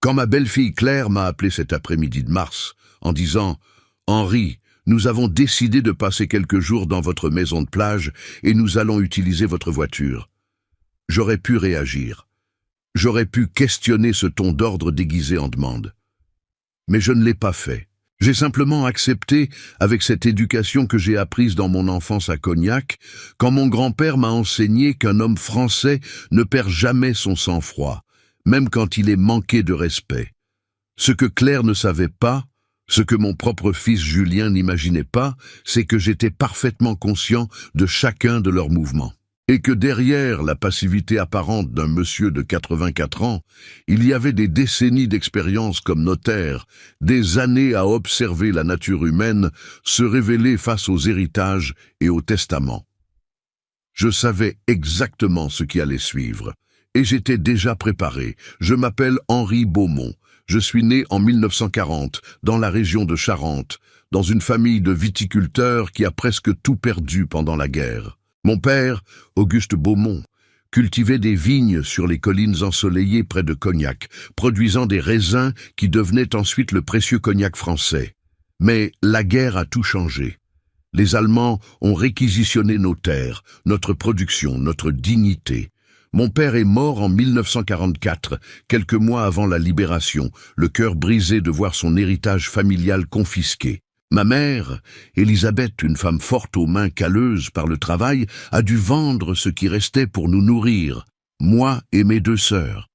Quand ma belle-fille Claire m'a appelé cet après-midi de mars, en disant « Henri, nous avons décidé de passer quelques jours dans votre maison de plage et nous allons utiliser votre voiture », j'aurais pu réagir. J'aurais pu questionner ce ton d'ordre déguisé en demande. Mais je ne l'ai pas fait. J'ai simplement accepté, avec cette éducation que j'ai apprise dans mon enfance à Cognac, quand mon grand-père m'a enseigné qu'un homme français ne perd jamais son sang-froid, même quand il est manqué de respect. Ce que Claire ne savait pas, ce que mon propre fils Julien n'imaginait pas, c'est que j'étais parfaitement conscient de chacun de leurs mouvements. Et que derrière la passivité apparente d'un monsieur de 84 ans, il y avait des décennies d'expérience comme notaire, des années à observer la nature humaine se révéler face aux héritages et aux testaments. Je savais exactement ce qui allait suivre, et j'étais déjà préparé. Je m'appelle Henri Beaumont. Je suis né en 1940, dans la région de Charente, dans une famille de viticulteurs qui a presque tout perdu pendant la guerre. Mon père, Auguste Beaumont, cultivait des vignes sur les collines ensoleillées près de Cognac, produisant des raisins qui devenaient ensuite le précieux cognac français. Mais la guerre a tout changé. Les Allemands ont réquisitionné nos terres, notre production, notre dignité. Mon père est mort en 1944, quelques mois avant la libération, le cœur brisé de voir son héritage familial confisqué. Ma mère, Élisabeth, une femme forte aux mains calleuses par le travail, a dû vendre ce qui restait pour nous nourrir, moi et mes 2 sœurs.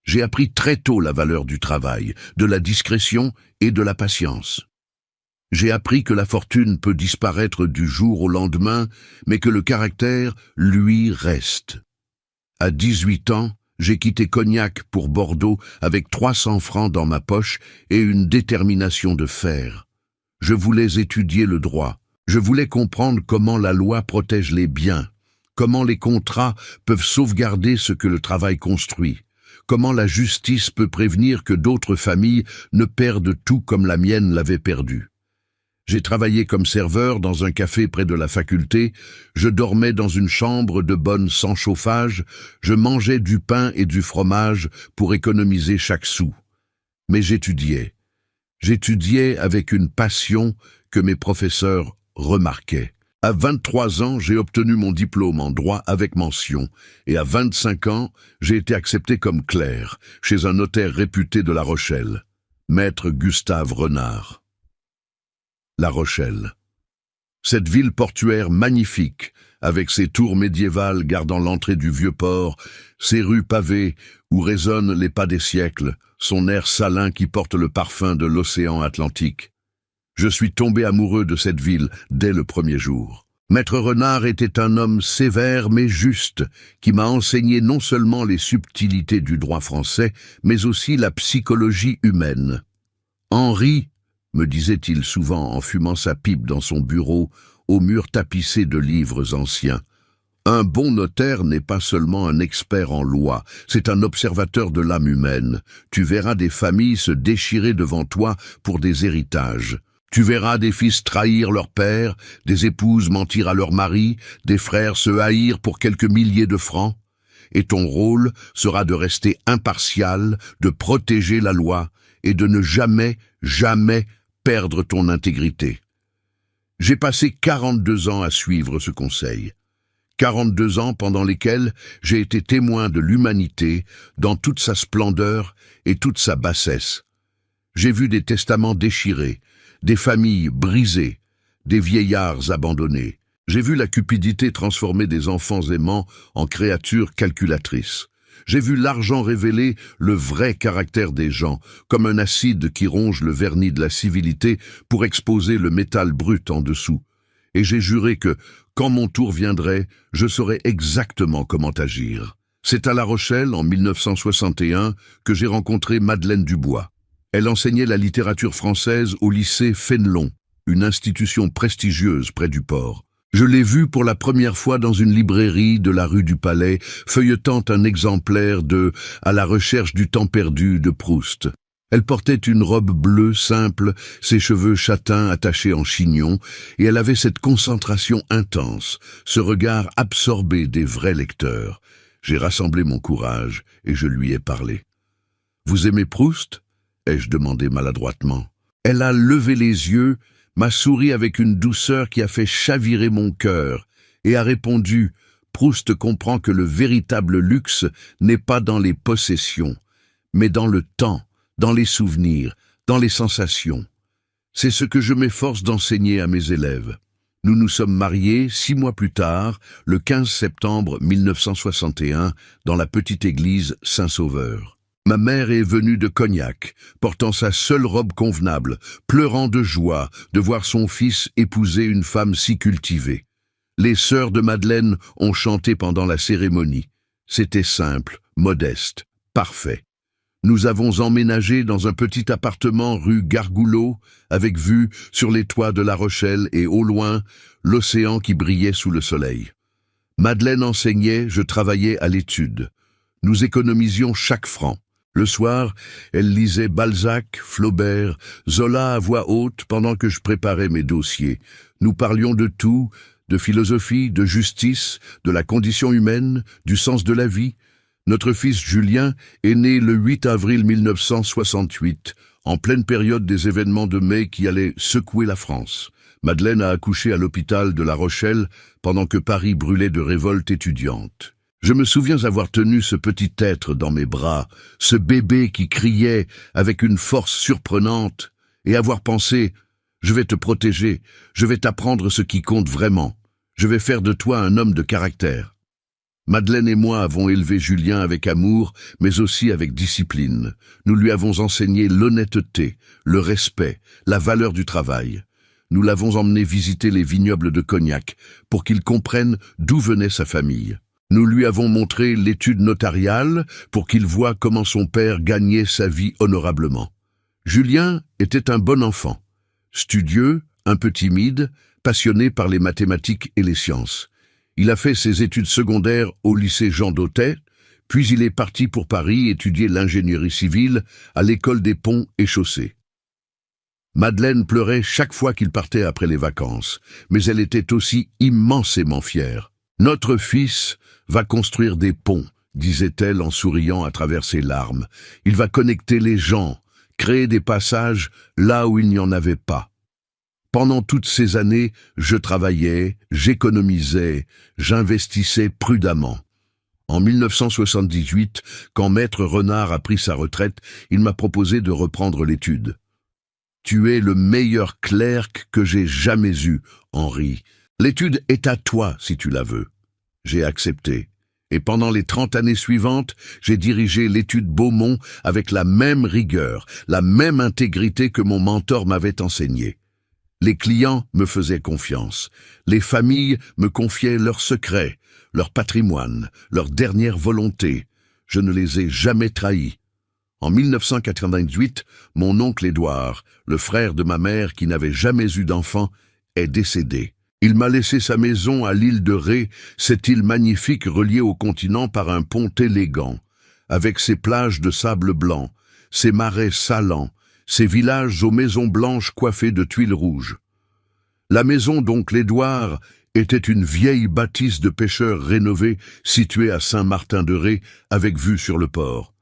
J'ai appris très tôt la valeur du travail, de la discrétion et de la patience. J'ai appris que la fortune peut disparaître du jour au lendemain, mais que le caractère, lui, reste. À 18 ans, j'ai quitté Cognac pour Bordeaux avec 300 francs dans ma poche et une détermination de fer. Je voulais étudier le droit. Je voulais comprendre comment la loi protège les biens, comment les contrats peuvent sauvegarder ce que le travail construit, comment la justice peut prévenir que d'autres familles ne perdent tout comme la mienne l'avait perdu. J'ai travaillé comme serveur dans un café près de la faculté, je dormais dans une chambre de bonne sans chauffage, je mangeais du pain et du fromage pour économiser chaque sou. Mais j'étudiais. J'étudiais avec une passion que mes professeurs remarquaient. À 23 ans, j'ai obtenu mon diplôme en droit avec mention, et à 25 ans, j'ai été accepté comme clerc, chez un notaire réputé de La Rochelle, maître Gustave Renard. La Rochelle. Cette ville portuaire magnifique, avec ses tours médiévales gardant l'entrée du vieux port, ses rues pavées où résonnent les pas des siècles, son air salin qui porte le parfum de l'océan Atlantique. Je suis tombé amoureux de cette ville dès le premier jour. Maître Renard était un homme sévère mais juste, qui m'a enseigné non seulement les subtilités du droit français, mais aussi la psychologie humaine. Henri, me disait-il souvent en fumant sa pipe dans son bureau, au mur tapissé de livres anciens. Un bon notaire n'est pas seulement un expert en loi, c'est un observateur de l'âme humaine. Tu verras des familles se déchirer devant toi pour des héritages. Tu verras des fils trahir leur père, des épouses mentir à leur mari, des frères se haïr pour quelques milliers de francs. Et ton rôle sera de rester impartial, de protéger la loi et de ne jamais, jamais perdre ton intégrité. J'ai passé 42 ans à suivre ce conseil. 42 ans pendant lesquels j'ai été témoin de l'humanité dans toute sa splendeur et toute sa bassesse. J'ai vu des testaments déchirés, des familles brisées, des vieillards abandonnés. J'ai vu la cupidité transformer des enfants aimants en créatures calculatrices. J'ai vu l'argent révéler le vrai caractère des gens, comme un acide qui ronge le vernis de la civilité pour exposer le métal brut en dessous. Et j'ai juré que, quand mon tour viendrait, je saurais exactement comment agir. C'est à La Rochelle, en 1961, que j'ai rencontré Madeleine Dubois. Elle enseignait la littérature française au lycée Fénelon, une institution prestigieuse près du port. Je l'ai vue pour la première fois dans une librairie de la rue du Palais, feuilletant un exemplaire de « À la recherche du temps perdu » de Proust. Elle portait une robe bleue simple, ses cheveux châtains attachés en chignon, et elle avait cette concentration intense, ce regard absorbé des vrais lecteurs. J'ai rassemblé mon courage et je lui ai parlé. Vous aimez Proust? Ai-je demandé maladroitement. Elle a levé les yeux, m'a souri avec une douceur qui a fait chavirer mon cœur, et a répondu « Proust comprend que le véritable luxe n'est pas dans les possessions, mais dans le temps, dans les souvenirs, dans les sensations. C'est ce que je m'efforce d'enseigner à mes élèves. » Nous nous sommes mariés 6 mois plus tard, le 15 septembre 1961, dans la petite église Saint-Sauveur. Ma mère est venue de Cognac, portant sa seule robe convenable, pleurant de joie de voir son fils épouser une femme si cultivée. Les sœurs de Madeleine ont chanté pendant la cérémonie. C'était simple, modeste, parfait. Nous avons emménagé dans un petit appartement rue Gargoulot, avec vue sur les toits de La Rochelle et au loin, l'océan qui brillait sous le soleil. Madeleine enseignait, je travaillais à l'étude. Nous économisions chaque franc. Le soir, elle lisait Balzac, Flaubert, Zola à voix haute pendant que je préparais mes dossiers. Nous parlions de tout, de philosophie, de justice, de la condition humaine, du sens de la vie. Notre fils Julien est né le 8 avril 1968, en pleine période des événements de mai qui allaient secouer la France. Madeleine a accouché à l'hôpital de La Rochelle pendant que Paris brûlait de révolte étudiante. Je me souviens avoir tenu ce petit être dans mes bras, ce bébé qui criait avec une force surprenante, et avoir pensé « Je vais te protéger, je vais t'apprendre ce qui compte vraiment, je vais faire de toi un homme de caractère. » Madeleine et moi avons élevé Julien avec amour, mais aussi avec discipline. Nous lui avons enseigné l'honnêteté, le respect, la valeur du travail. Nous l'avons emmené visiter les vignobles de Cognac pour qu'il comprenne d'où venait sa famille. Nous lui avons montré l'étude notariale pour qu'il voie comment son père gagnait sa vie honorablement. Julien était un bon enfant, studieux, un peu timide, passionné par les mathématiques et les sciences. Il a fait ses études secondaires au lycée Jean Dautet, puis il est parti pour Paris étudier l'ingénierie civile à l'école des ponts et chaussées. Madeleine pleurait chaque fois qu'il partait après les vacances, mais elle était aussi immensément fière. « Notre fils va construire des ponts », disait-elle en souriant à travers ses larmes. « Il va connecter les gens, créer des passages là où il n'y en avait pas. » Pendant toutes ces années, je travaillais, j'économisais, j'investissais prudemment. En 1978, quand Maître Renard a pris sa retraite, il m'a proposé de reprendre l'étude. « Tu es le meilleur clerc que j'ai jamais eu, Henri. L'étude est à toi si tu la veux. » J'ai accepté. Et pendant les 30 années suivantes, j'ai dirigé l'étude Beaumont avec la même rigueur, la même intégrité que mon mentor m'avait enseignée. Les clients me faisaient confiance. Les familles me confiaient leurs secrets, leur patrimoine, leur dernière volonté. Je ne les ai jamais trahis. En 1998, mon oncle Édouard, le frère de ma mère qui n'avait jamais eu d'enfant, est décédé. Il m'a laissé sa maison à l'île de Ré, cette île magnifique reliée au continent par un pont élégant, avec ses plages de sable blanc, ses marais salants, ces villages aux maisons blanches coiffées de tuiles rouges. La maison d'oncle Édouard était une vieille bâtisse de pêcheurs rénovée située à Saint-Martin-de-Ré avec vue sur le port.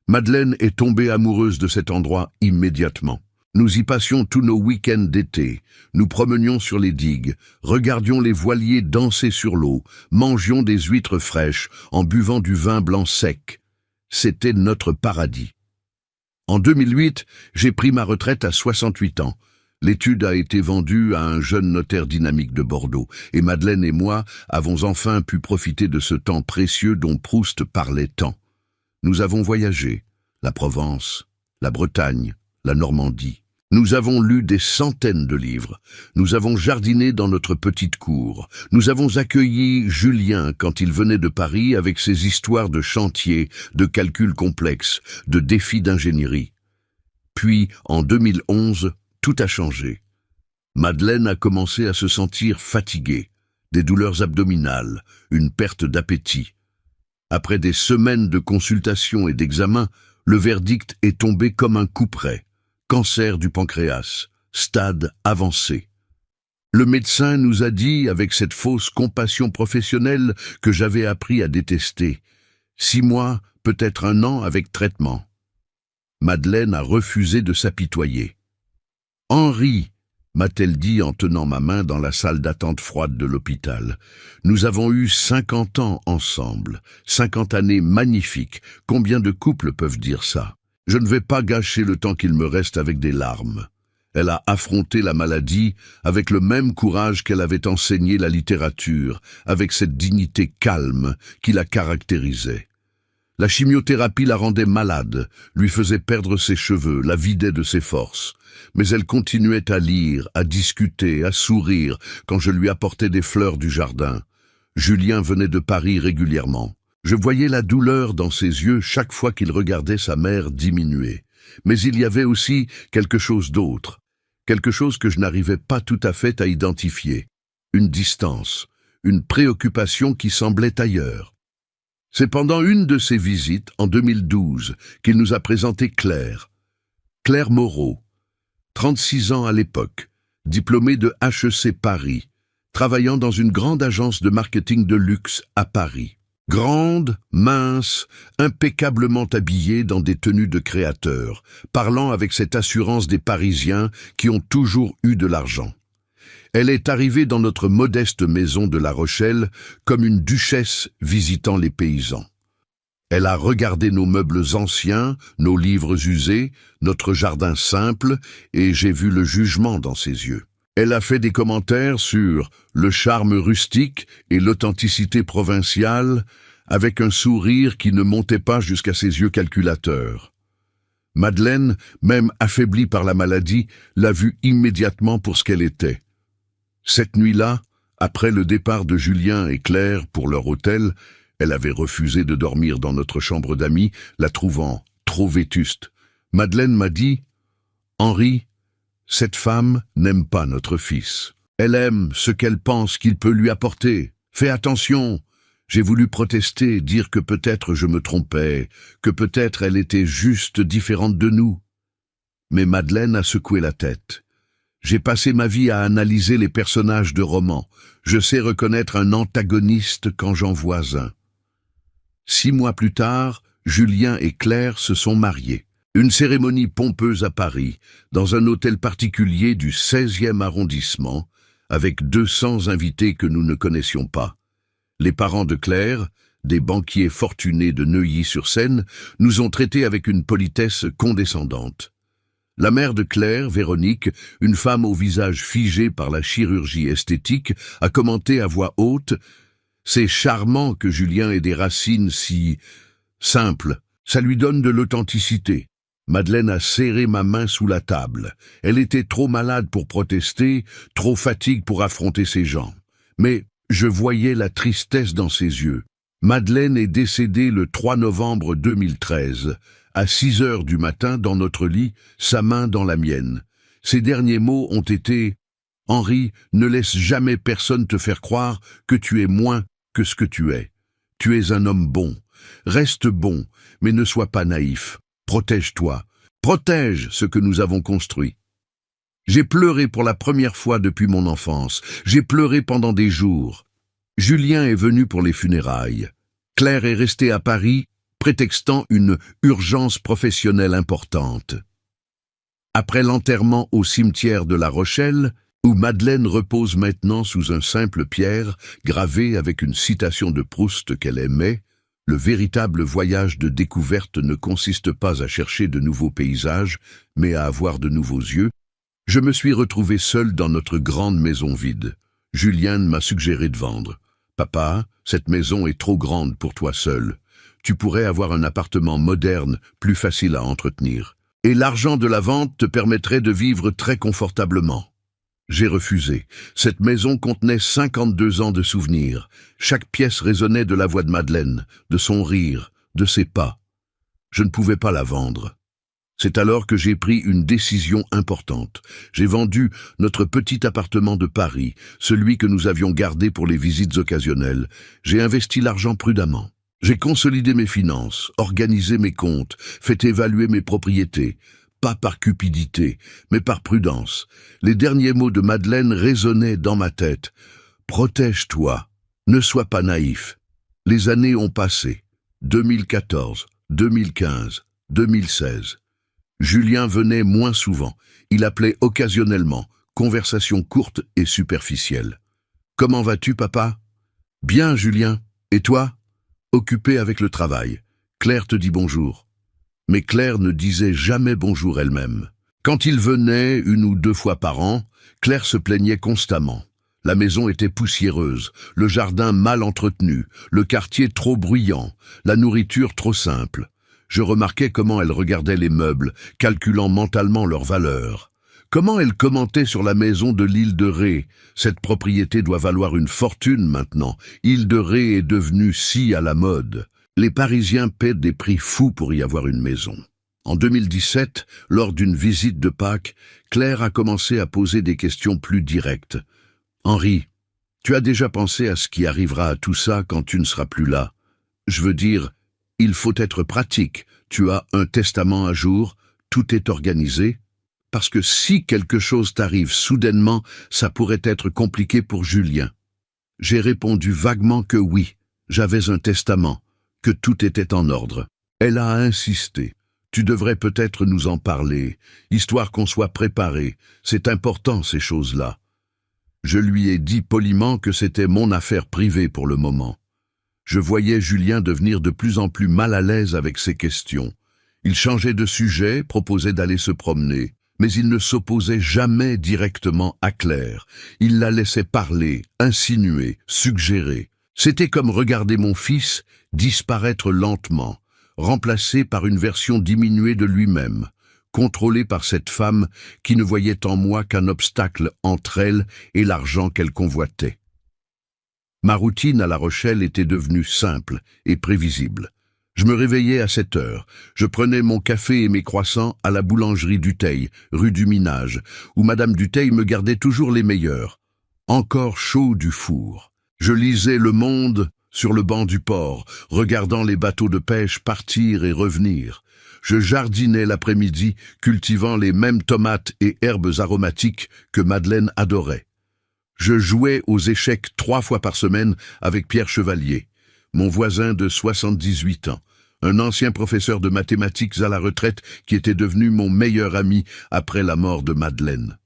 Madeleine est tombée amoureuse de cet endroit immédiatement. Nous y passions tous nos week-ends d'été, nous promenions sur les digues, regardions les voiliers danser sur l'eau, mangions des huîtres fraîches en buvant du vin blanc sec. C'était notre paradis. En 2008, j'ai pris ma retraite à 68 ans. L'étude a été vendue à un jeune notaire dynamique de Bordeaux, et Madeleine et moi avons enfin pu profiter de ce temps précieux dont Proust parlait tant. Nous avons voyagé, la Provence, la Bretagne, la Normandie. Nous avons lu des centaines de livres. Nous avons jardiné dans notre petite cour. Nous avons accueilli Julien quand il venait de Paris avec ses histoires de chantier, de calculs complexes, de défis d'ingénierie. Puis, en 2011, tout a changé. Madeleine a commencé à se sentir fatiguée, des douleurs abdominales, une perte d'appétit. Après des semaines de consultations et d'examens, le verdict est tombé comme un couperet. Cancer du pancréas, stade avancé. Le médecin nous a dit, avec cette fausse compassion professionnelle que j'avais appris à détester, 6 mois, peut-être 1 an avec traitement. Madeleine a refusé de s'apitoyer. « Henri !» m'a-t-elle dit en tenant ma main dans la salle d'attente froide de l'hôpital. Nous avons eu 50 ans ensemble, 50 années magnifiques. Combien de couples peuvent dire ça? Je ne vais pas gâcher le temps qu'il me reste avec des larmes. Elle a affronté la maladie avec le même courage qu'elle avait enseigné la littérature, avec cette dignité calme qui la caractérisait. La chimiothérapie la rendait malade, lui faisait perdre ses cheveux, la vidait de ses forces. Mais elle continuait à lire, à discuter, à sourire quand je lui apportais des fleurs du jardin. Julien venait de Paris régulièrement. Je voyais la douleur dans ses yeux chaque fois qu'il regardait sa mère diminuer. Mais il y avait aussi quelque chose d'autre, quelque chose que je n'arrivais pas tout à fait à identifier. Une distance, une préoccupation qui semblait ailleurs. C'est pendant une de ses visites, en 2012, qu'il nous a présenté Claire. Claire Moreau, 36 ans à l'époque, diplômée de HEC Paris, travaillant dans une grande agence de marketing de luxe à Paris. Grande, mince, impeccablement habillée dans des tenues de créateur, parlant avec cette assurance des Parisiens qui ont toujours eu de l'argent. Elle est arrivée dans notre modeste maison de La Rochelle comme une duchesse visitant les paysans. Elle a regardé nos meubles anciens, nos livres usés, notre jardin simple, et j'ai vu le jugement dans ses yeux. Elle a fait des commentaires sur le charme rustique et l'authenticité provinciale, avec un sourire qui ne montait pas jusqu'à ses yeux calculateurs. Madeleine, même affaiblie par la maladie, l'a vue immédiatement pour ce qu'elle était. Cette nuit-là, après le départ de Julien et Claire pour leur hôtel, elle avait refusé de dormir dans notre chambre d'amis, la trouvant trop vétuste. Madeleine m'a dit « Henri, cette femme n'aime pas notre fils. Elle aime ce qu'elle pense qu'il peut lui apporter. Fais attention !» J'ai voulu protester, dire que peut-être je me trompais, que peut-être elle était juste différente de nous. Mais Madeleine a secoué la tête. J'ai passé ma vie à analyser les personnages de romans. Je sais reconnaître un antagoniste quand j'en vois un. 6 mois plus tard, Julien et Claire se sont mariés. Une cérémonie pompeuse à Paris, dans un hôtel particulier du 16e arrondissement, avec 200 invités que nous ne connaissions pas. Les parents de Claire, des banquiers fortunés de Neuilly-sur-Seine, nous ont traités avec une politesse condescendante. La mère de Claire, Véronique, une femme au visage figé par la chirurgie esthétique, a commenté à voix haute « C'est charmant que Julien ait des racines si simples, ça lui donne de l'authenticité. » Madeleine a serré ma main sous la table. Elle était trop malade pour protester, trop fatiguée pour affronter ces gens. Mais je voyais la tristesse dans ses yeux. Madeleine est décédée le 3 novembre 2013, à 6 heures du matin dans notre lit, sa main dans la mienne. Ses derniers mots ont été « Henri, ne laisse jamais personne te faire croire que tu es moins que ce que tu es. Tu es un homme bon. Reste bon, mais ne sois pas naïf. Protège-toi. Protège ce que nous avons construit. » J'ai pleuré pour la première fois depuis mon enfance. J'ai pleuré pendant des jours. Julien est venu pour les funérailles. Claire est restée à Paris, prétextant une urgence professionnelle importante. Après l'enterrement au cimetière de La Rochelle, où Madeleine repose maintenant sous un simple pierre gravé avec une citation de Proust qu'elle aimait, le véritable voyage de découverte ne consiste pas à chercher de nouveaux paysages, mais à avoir de nouveaux yeux. Je me suis retrouvé seul dans notre grande maison vide. Julien m'a suggéré de vendre. « Papa, cette maison est trop grande pour toi seul. Tu pourrais avoir un appartement moderne, plus facile à entretenir. Et l'argent de la vente te permettrait de vivre très confortablement. » J'ai refusé. Cette maison contenait 52 ans de souvenirs. Chaque pièce résonnait de la voix de Madeleine, de son rire, de ses pas. Je ne pouvais pas la vendre. C'est alors que j'ai pris une décision importante. J'ai vendu notre petit appartement de Paris, celui que nous avions gardé pour les visites occasionnelles. J'ai investi l'argent prudemment. J'ai consolidé mes finances, organisé mes comptes, fait évaluer mes propriétés. Pas par cupidité, mais par prudence. Les derniers mots de Madeleine résonnaient dans ma tête. « Protège-toi, ne sois pas naïf. » Les années ont passé. 2014, 2015, 2016. Julien venait moins souvent. Il appelait occasionnellement, conversation courte et superficielle. « Comment vas-tu, papa ?»« Bien, Julien. Et toi ?»« Occupé avec le travail. Claire te dit bonjour. » Mais Claire ne disait jamais bonjour elle-même. Quand il venait 1 ou 2 fois par an, Claire se plaignait constamment. La maison était poussiéreuse, le jardin mal entretenu, le quartier trop bruyant, la nourriture trop simple. Je remarquais comment elle regardait les meubles, calculant mentalement leur valeur. Comment elle commentait sur la maison de l'île de Ré. Cette propriété doit valoir une fortune maintenant. Île de Ré est devenue si à la mode. Les Parisiens paient des prix fous pour y avoir une maison. En 2017, lors d'une visite de Pâques, Claire a commencé à poser des questions plus directes. « Henri, tu as déjà pensé à ce qui arrivera à tout ça quand tu ne seras plus là? Je veux dire, il faut être pratique. Tu as un testament à jour, tout est organisé. Parce que si quelque chose t'arrive soudainement, ça pourrait être compliqué pour Julien. » J'ai répondu vaguement que oui, j'avais un testament, que tout était en ordre. Elle a insisté. « Tu devrais peut-être nous en parler, histoire qu'on soit préparé. C'est important ces choses-là. » Je lui ai dit poliment que c'était mon affaire privée pour le moment. Je voyais Julien devenir de plus en plus mal à l'aise avec ces questions. Il changeait de sujet, proposait d'aller se promener, mais il ne s'opposait jamais directement à Claire. Il la laissait parler, insinuer, suggérer. C'était comme regarder mon fils disparaître lentement, remplacé par une version diminuée de lui-même, contrôlé par cette femme qui ne voyait en moi qu'un obstacle entre elle et l'argent qu'elle convoitait. Ma routine à La Rochelle était devenue simple et prévisible. Je me réveillais à 7 heures. Je prenais mon café et mes croissants à la boulangerie Dutheil, rue du Minage, où Madame Dutheil me gardait toujours les meilleurs, encore chauds du four. Je lisais Le Monde sur le banc du port, regardant les bateaux de pêche partir et revenir. Je jardinais l'après-midi, cultivant les mêmes tomates et herbes aromatiques que Madeleine adorait. Je jouais aux échecs 3 fois par semaine avec Pierre Chevalier, mon voisin de 78 ans, un ancien professeur de mathématiques à la retraite qui était devenu mon meilleur ami après la mort de Madeleine.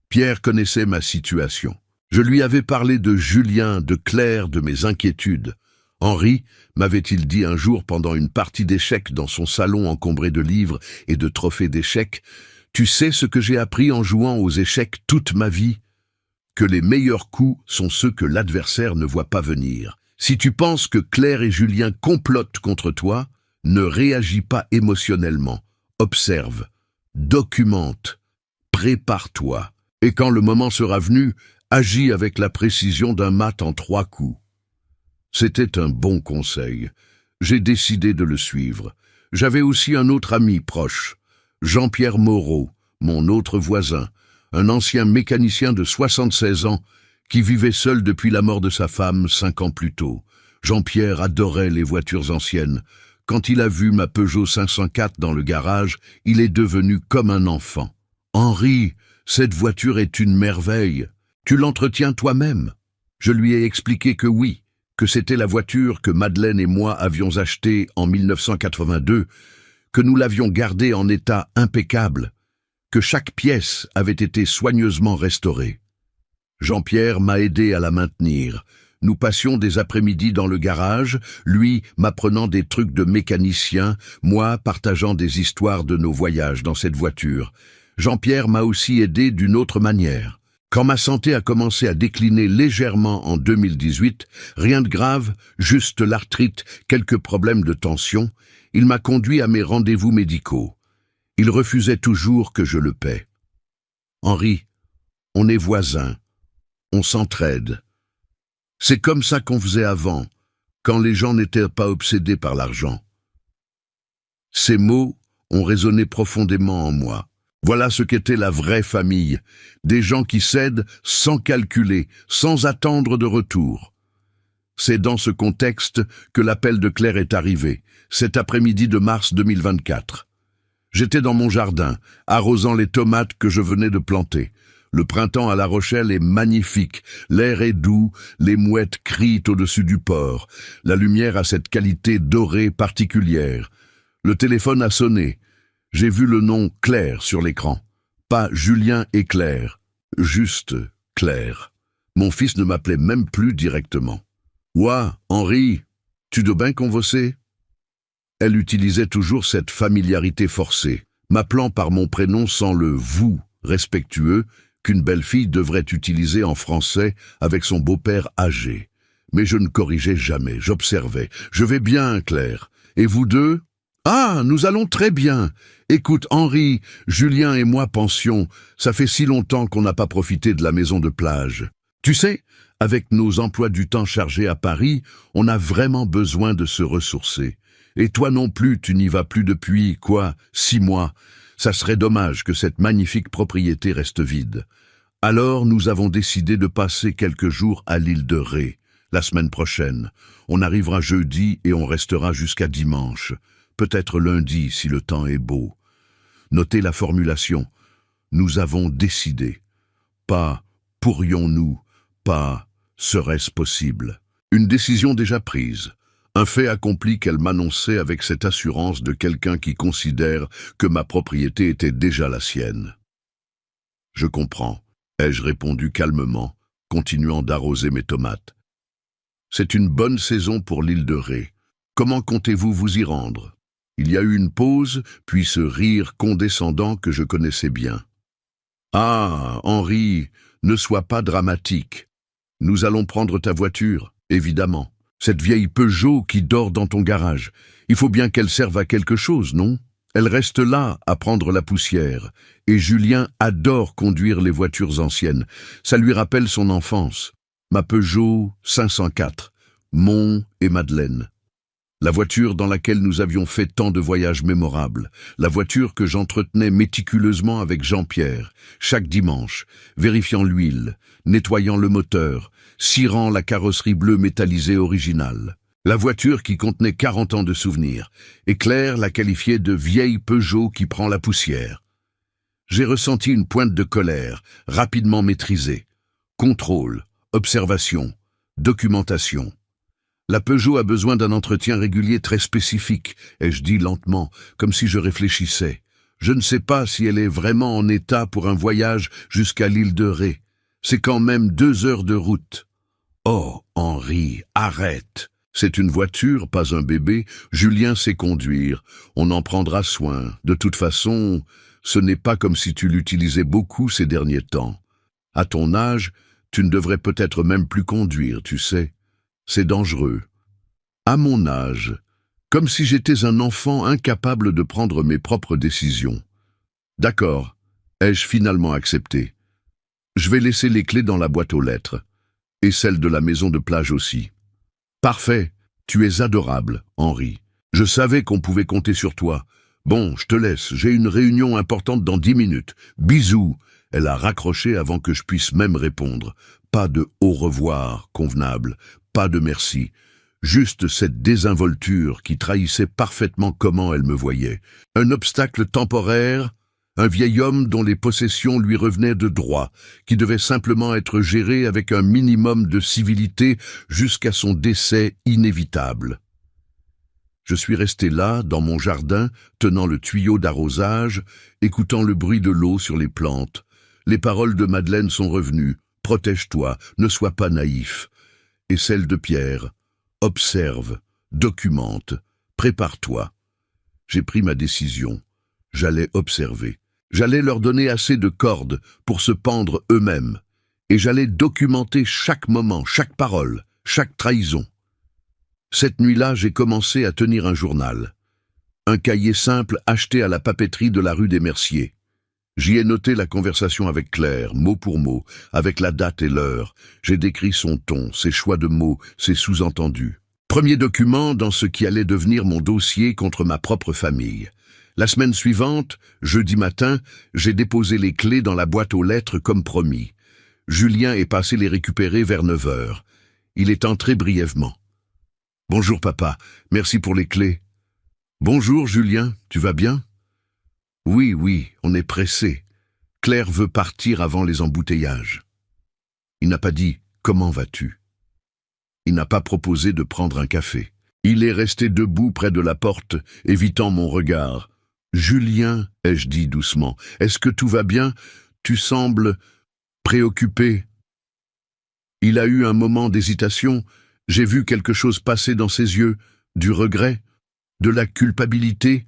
Pierre connaissait ma situation. Je lui avais parlé de Julien, de Claire, de mes inquiétudes. « Henri, m'avait-il dit un jour pendant une partie d'échecs dans son salon encombré de livres et de trophées d'échecs, « Tu sais ce que j'ai appris en jouant aux échecs toute ma vie ? Que les meilleurs coups sont ceux que l'adversaire ne voit pas venir. Si tu penses que Claire et Julien complotent contre toi, ne réagis pas émotionnellement. Observe, documente, prépare-toi. Et quand le moment sera venu, agis avec la précision d'un mat en 3 coups. » C'était un bon conseil. J'ai décidé de le suivre. J'avais aussi un autre ami proche, Jean-Pierre Moreau, mon autre voisin, un ancien mécanicien de 76 ans qui vivait seul depuis la mort de sa femme 5 ans plus tôt. Jean-Pierre adorait les voitures anciennes. Quand il a vu ma Peugeot 504 dans le garage, il est devenu comme un enfant. « Henri, cette voiture est une merveille. Tu l'entretiens toi-même ?» Je lui ai expliqué que oui, que c'était la voiture que Madeleine et moi avions achetée en 1982, que nous l'avions gardée en état impeccable, que chaque pièce avait été soigneusement restaurée. Jean-Pierre m'a aidé à la maintenir. Nous passions des après-midi dans le garage, lui m'apprenant des trucs de mécanicien, moi partageant des histoires de nos voyages dans cette voiture. Jean-Pierre m'a aussi aidé d'une autre manière. Quand ma santé a commencé à décliner légèrement en 2018, rien de grave, juste l'arthrite, quelques problèmes de tension, il m'a conduit à mes rendez-vous médicaux. Il refusait toujours que je le paie. « Henri, on est voisins, on s'entraide. C'est comme ça qu'on faisait avant, quand les gens n'étaient pas obsédés par l'argent. » Ces mots ont résonné profondément en moi. Voilà ce qu'était la vraie famille, des gens qui s'aident sans calculer, sans attendre de retour. C'est dans ce contexte que l'appel de Claire est arrivé, cet après-midi de mars 2024. J'étais dans mon jardin, arrosant les tomates que je venais de planter. Le printemps à La Rochelle est magnifique, l'air est doux, les mouettes crient au-dessus du port. La lumière a cette qualité dorée particulière. Le téléphone a sonné. J'ai vu le nom Claire sur l'écran. Pas Julien et Claire, juste Claire. Mon fils ne m'appelait même plus directement. « Ouah, Henri, tu dois bien convosser ?» Elle utilisait toujours cette familiarité forcée, m'appelant par mon prénom sans le « vous » respectueux qu'une belle fille devrait utiliser en français avec son beau-père âgé. Mais je ne corrigeais jamais, j'observais. « Je vais bien, Claire. Et vous deux ?»« Ah, nous allons très bien. Écoute, Henri, Julien et moi pensions. Ça fait si longtemps qu'on n'a pas profité de la maison de plage. Tu sais, avec nos emplois du temps chargés à Paris, on a vraiment besoin de se ressourcer. Et toi non plus, tu n'y vas plus depuis, 6 mois. Ça serait dommage que cette magnifique propriété reste vide. Alors nous avons décidé de passer quelques jours à l'île de Ré, la semaine prochaine. On arrivera jeudi et on restera jusqu'à dimanche. Peut-être lundi si le temps est beau. Notez la formulation. Nous avons décidé. Pas pourrions-nous, pas serait-ce possible. Une décision déjà prise. Un fait accompli qu'elle m'annonçait avec cette assurance de quelqu'un qui considère que ma propriété était déjà la sienne. « Je comprends », ai-je répondu calmement, continuant d'arroser mes tomates. « C'est une bonne saison pour l'île de Ré. Comment comptez-vous vous y rendre ?» Il y a eu une pause, puis ce rire condescendant que je connaissais bien. « Ah, Henri, ne sois pas dramatique. Nous allons prendre ta voiture, évidemment. Cette vieille Peugeot qui dort dans ton garage. Il faut bien qu'elle serve à quelque chose, non? Elle reste là à prendre la poussière. Et Julien adore conduire les voitures anciennes. Ça lui rappelle son enfance. Ma Peugeot 504, Mont et Madeleine. La voiture dans laquelle nous avions fait tant de voyages mémorables. La voiture que j'entretenais méticuleusement avec Jean-Pierre, chaque dimanche, vérifiant l'huile, nettoyant le moteur, cirant la carrosserie bleue métallisée originale. La voiture qui contenait 40 ans de souvenirs, et Claire la qualifiait de vieille Peugeot qui prend la poussière. J'ai ressenti une pointe de colère, rapidement maîtrisée. Contrôle, observation, documentation. La Peugeot a besoin d'un entretien régulier très spécifique, ai-je dit lentement, comme si je réfléchissais. Je ne sais pas si elle est vraiment en état pour un voyage jusqu'à l'île de Ré. C'est quand même 2 heures de route. Oh, Henri, arrête. C'est une voiture, pas un bébé. Julien sait conduire. On en prendra soin. De toute façon, ce n'est pas comme si tu l'utilisais beaucoup ces derniers temps. À ton âge, tu ne devrais peut-être même plus conduire, tu sais. C'est dangereux. À mon âge, comme si j'étais un enfant incapable de prendre mes propres décisions. D'accord, ai-je finalement accepté. Je vais laisser les clés dans la boîte aux lettres, et celle de la maison de plage aussi. Parfait, tu es adorable, Henri. Je savais qu'on pouvait compter sur toi. Bon, je te laisse, j'ai une réunion importante dans 10 minutes. Bisous. Elle a raccroché avant que je puisse même répondre. Pas de au revoir convenable, pas de merci. Juste cette désinvolture qui trahissait parfaitement comment elle me voyait. Un obstacle temporaire, un vieil homme dont les possessions lui revenaient de droit, qui devait simplement être géré avec un minimum de civilité jusqu'à son décès inévitable. Je suis resté là, dans mon jardin, tenant le tuyau d'arrosage, écoutant le bruit de l'eau sur les plantes. Les paroles de Madeleine sont revenues. « Protège-toi, ne sois pas naïf. » Et celles de Pierre. « Observe, documente, prépare-toi. » J'ai pris ma décision. J'allais observer. J'allais leur donner assez de cordes pour se pendre eux-mêmes. Et j'allais documenter chaque moment, chaque parole, chaque trahison. Cette nuit-là, j'ai commencé à tenir un journal. Un cahier simple acheté à la papeterie de la rue des Merciers. J'y ai noté la conversation avec Claire, mot pour mot, avec la date et l'heure. J'ai décrit son ton, ses choix de mots, ses sous-entendus. Premier document dans ce qui allait devenir mon dossier contre ma propre famille. La semaine suivante, jeudi matin, j'ai déposé les clés dans la boîte aux lettres comme promis. Julien est passé les récupérer vers 9 heures. Il est entré brièvement. « Bonjour papa, merci pour les clés. »« Bonjour Julien, tu vas bien ?»« Oui, on est pressé. Claire veut partir avant les embouteillages. » Il n'a pas dit « Comment vas-tu » Il n'a pas proposé de prendre un café. Il est resté debout près de la porte, évitant mon regard. Julien, ai-je dit doucement, est-ce que tout va bien? Tu sembles préoccupé. Il a eu un moment d'hésitation. J'ai vu quelque chose passer dans ses yeux, du regret, de la culpabilité,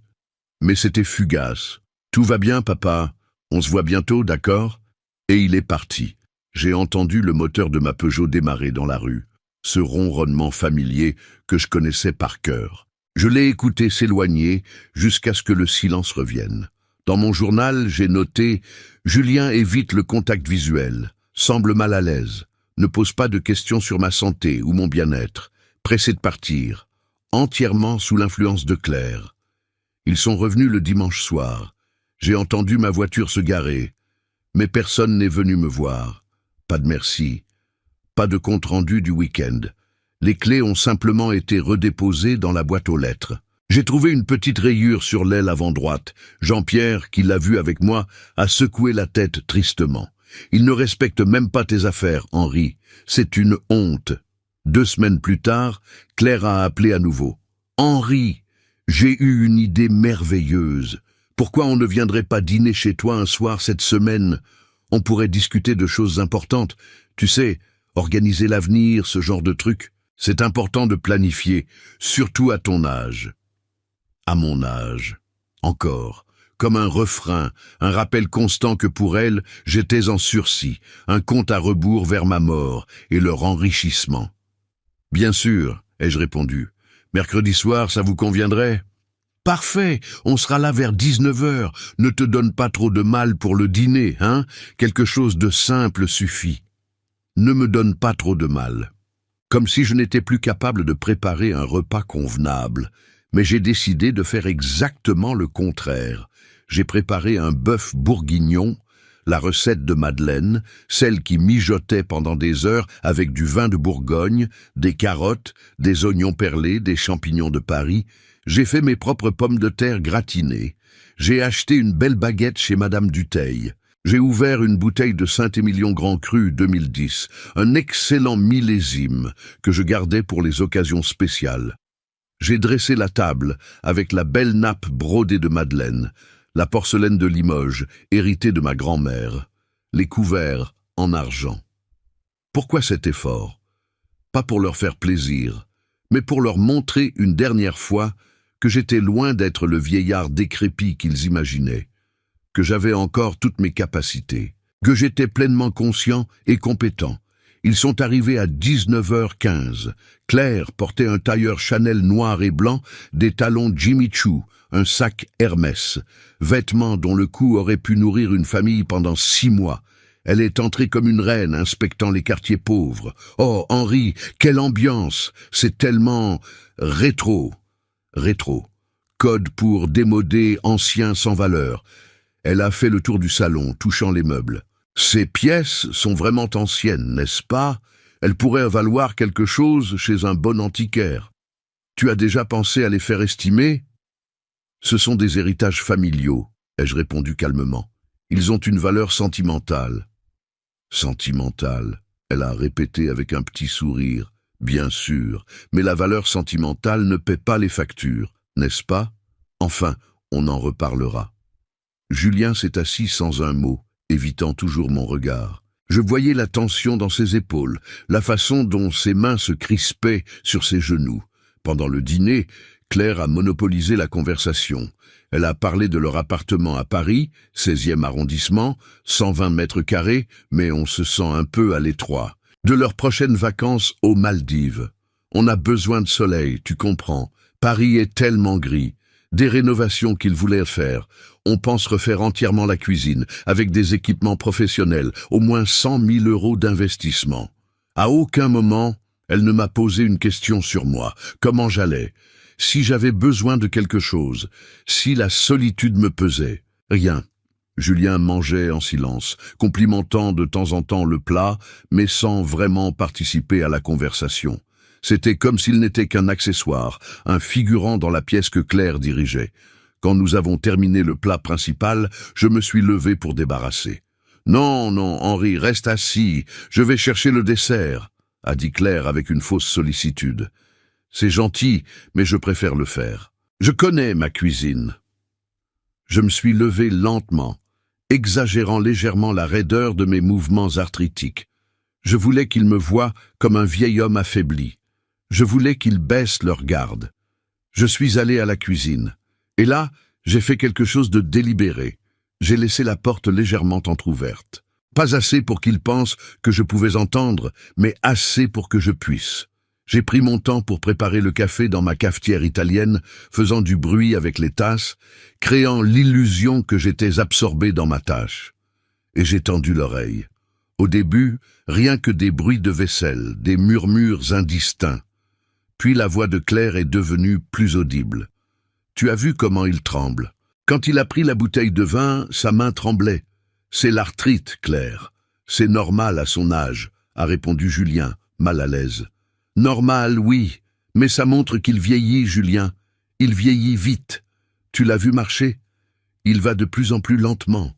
mais c'était fugace. Tout va bien, papa. On se voit bientôt, d'accord? Et il est parti. J'ai entendu le moteur de ma Peugeot démarrer dans la rue, ce ronronnement familier que je connaissais par cœur. Je l'ai écouté s'éloigner jusqu'à ce que le silence revienne. Dans mon journal, j'ai noté « Julien évite le contact visuel, semble mal à l'aise, ne pose pas de questions sur ma santé ou mon bien-être, pressé de partir, entièrement sous l'influence de Claire. » Ils sont revenus le dimanche soir. J'ai entendu ma voiture se garer, mais personne n'est venu me voir. Pas de merci, pas de compte-rendu du week-end. Les clés ont simplement été redéposées dans la boîte aux lettres. J'ai trouvé une petite rayure sur l'aile avant droite. Jean-Pierre, qui l'a vu avec moi, a secoué la tête tristement. Il ne respecte même pas tes affaires, Henri. C'est une honte. 2 semaines plus tard, Claire a appelé à nouveau. Henri, j'ai eu une idée merveilleuse. Pourquoi on ne viendrait pas dîner chez toi un soir cette semaine? On pourrait discuter de choses importantes. Tu sais, organiser l'avenir, ce genre de trucs. C'est important de planifier, surtout à ton âge. À mon âge. Encore. Comme un refrain, un rappel constant que pour elle, j'étais en sursis, un compte à rebours vers ma mort et leur enrichissement. Bien sûr, ai-je répondu. Mercredi soir, ça vous conviendrait? Parfait, on sera là vers 19h. Ne te donne pas trop de mal pour le dîner, hein? Quelque chose de simple suffit. Ne me donne pas trop de mal. Comme si je n'étais plus capable de préparer un repas convenable. Mais j'ai décidé de faire exactement le contraire. J'ai préparé un bœuf bourguignon, la recette de Madeleine, celle qui mijotait pendant des heures avec du vin de Bourgogne, des carottes, des oignons perlés, des champignons de Paris. J'ai fait mes propres pommes de terre gratinées. J'ai acheté une belle baguette chez Madame Dutheil. J'ai ouvert une bouteille de Saint-Émilion Grand Cru 2010, un excellent millésime que je gardais pour les occasions spéciales. J'ai dressé la table avec la belle nappe brodée de Madeleine, la porcelaine de Limoges, héritée de ma grand-mère, les couverts en argent. Pourquoi cet effort? Pas pour leur faire plaisir, mais pour leur montrer une dernière fois que j'étais loin d'être le vieillard décrépit qu'ils imaginaient, que j'avais encore toutes mes capacités, que j'étais pleinement conscient et compétent. Ils sont arrivés à 19h15. Claire portait un tailleur Chanel noir et blanc, des talons Jimmy Choo, un sac Hermès, vêtements dont le coût aurait pu nourrir une famille pendant 6 mois. Elle est entrée comme une reine, inspectant les quartiers pauvres. Oh, Henri, quelle ambiance! C'est tellement rétro. Rétro. Code pour démodé, ancien, sans valeur. Elle a fait le tour du salon, touchant les meubles. Ces pièces sont vraiment anciennes, n'est-ce pas? Elles pourraient valoir quelque chose chez un bon antiquaire. Tu as déjà pensé à les faire estimer? Ce sont des héritages familiaux, ai-je répondu calmement. Ils ont une valeur sentimentale. Sentimentale, elle a répété avec un petit sourire. Bien sûr, mais la valeur sentimentale ne paie pas les factures, n'est-ce pas? Enfin, on en reparlera. Julien s'est assis sans un mot, évitant toujours mon regard. Je voyais la tension dans ses épaules, la façon dont ses mains se crispaient sur ses genoux. Pendant le dîner, Claire a monopolisé la conversation. Elle a parlé de leur appartement à Paris, 16e arrondissement, 120 mètres carrés, mais on se sent un peu à l'étroit. De leurs prochaines vacances aux Maldives. On a besoin de soleil, tu comprends. Paris est tellement gris. Des rénovations qu'ils voulaient faire. On pense refaire entièrement la cuisine, avec des équipements professionnels, au moins 100 000 € d'investissement. À aucun moment, elle ne m'a posé une question sur moi. Comment j'allais? Si j'avais besoin de quelque chose, si la solitude me pesait. Rien. Julien mangeait en silence, complimentant de temps en temps le plat, mais sans vraiment participer à la conversation. C'était comme s'il n'était qu'un accessoire, un figurant dans la pièce que Claire dirigeait. Quand nous avons terminé le plat principal, je me suis levé pour débarrasser. « Non, non, Henri, reste assis, je vais chercher le dessert », a dit Claire avec une fausse sollicitude. « C'est gentil, mais je préfère le faire. Je connais ma cuisine. » Je me suis levé lentement, exagérant légèrement la raideur de mes mouvements arthritiques. Je voulais qu'ils me voient comme un vieil homme affaibli. Je voulais qu'ils baissent leur garde. Je suis allé à la cuisine. Et là, j'ai fait quelque chose de délibéré. J'ai laissé la porte légèrement entr'ouverte. Pas assez pour qu'ils pensent que je pouvais entendre, mais assez pour que je puisse. J'ai pris mon temps pour préparer le café dans ma cafetière italienne, faisant du bruit avec les tasses, créant l'illusion que j'étais absorbé dans ma tâche. Et j'ai tendu l'oreille. Au début, rien que des bruits de vaisselle, des murmures indistincts. Puis la voix de Claire est devenue plus audible. Tu as vu comment il tremble. Quand il a pris la bouteille de vin, sa main tremblait. C'est l'arthrite, Claire. C'est normal à son âge, a répondu Julien, mal à l'aise. Normal, oui, mais ça montre qu'il vieillit, Julien. Il vieillit vite. Tu l'as vu marcher? Il va de plus en plus lentement.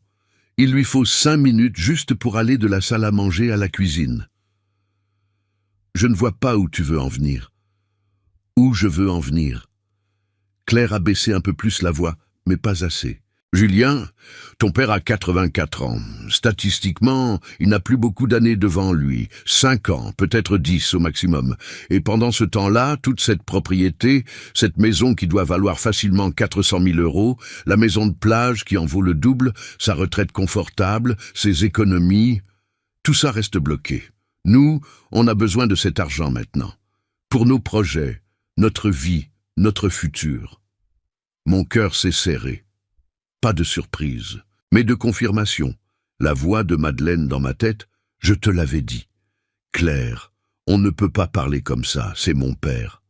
Il lui faut 5 minutes juste pour aller de la salle à manger à la cuisine. Je ne vois pas où tu veux en venir. Où je veux en venir. Claire a baissé un peu plus la voix, mais pas assez. Julien, ton père a 84 ans. Statistiquement, il n'a plus beaucoup d'années devant lui. 5 ans, peut-être 10 au maximum. Et pendant ce temps-là, toute cette propriété, cette maison qui doit valoir facilement 400 000 €, la maison de plage qui en vaut le double, sa retraite confortable, ses économies, tout ça reste bloqué. Nous, on a besoin de cet argent maintenant. Pour nos projets, notre vie, notre futur. Mon cœur s'est serré. Pas de surprise, mais de confirmation. La voix de Madeleine dans ma tête, je te l'avais dit. Claire, on ne peut pas parler comme ça, c'est mon père.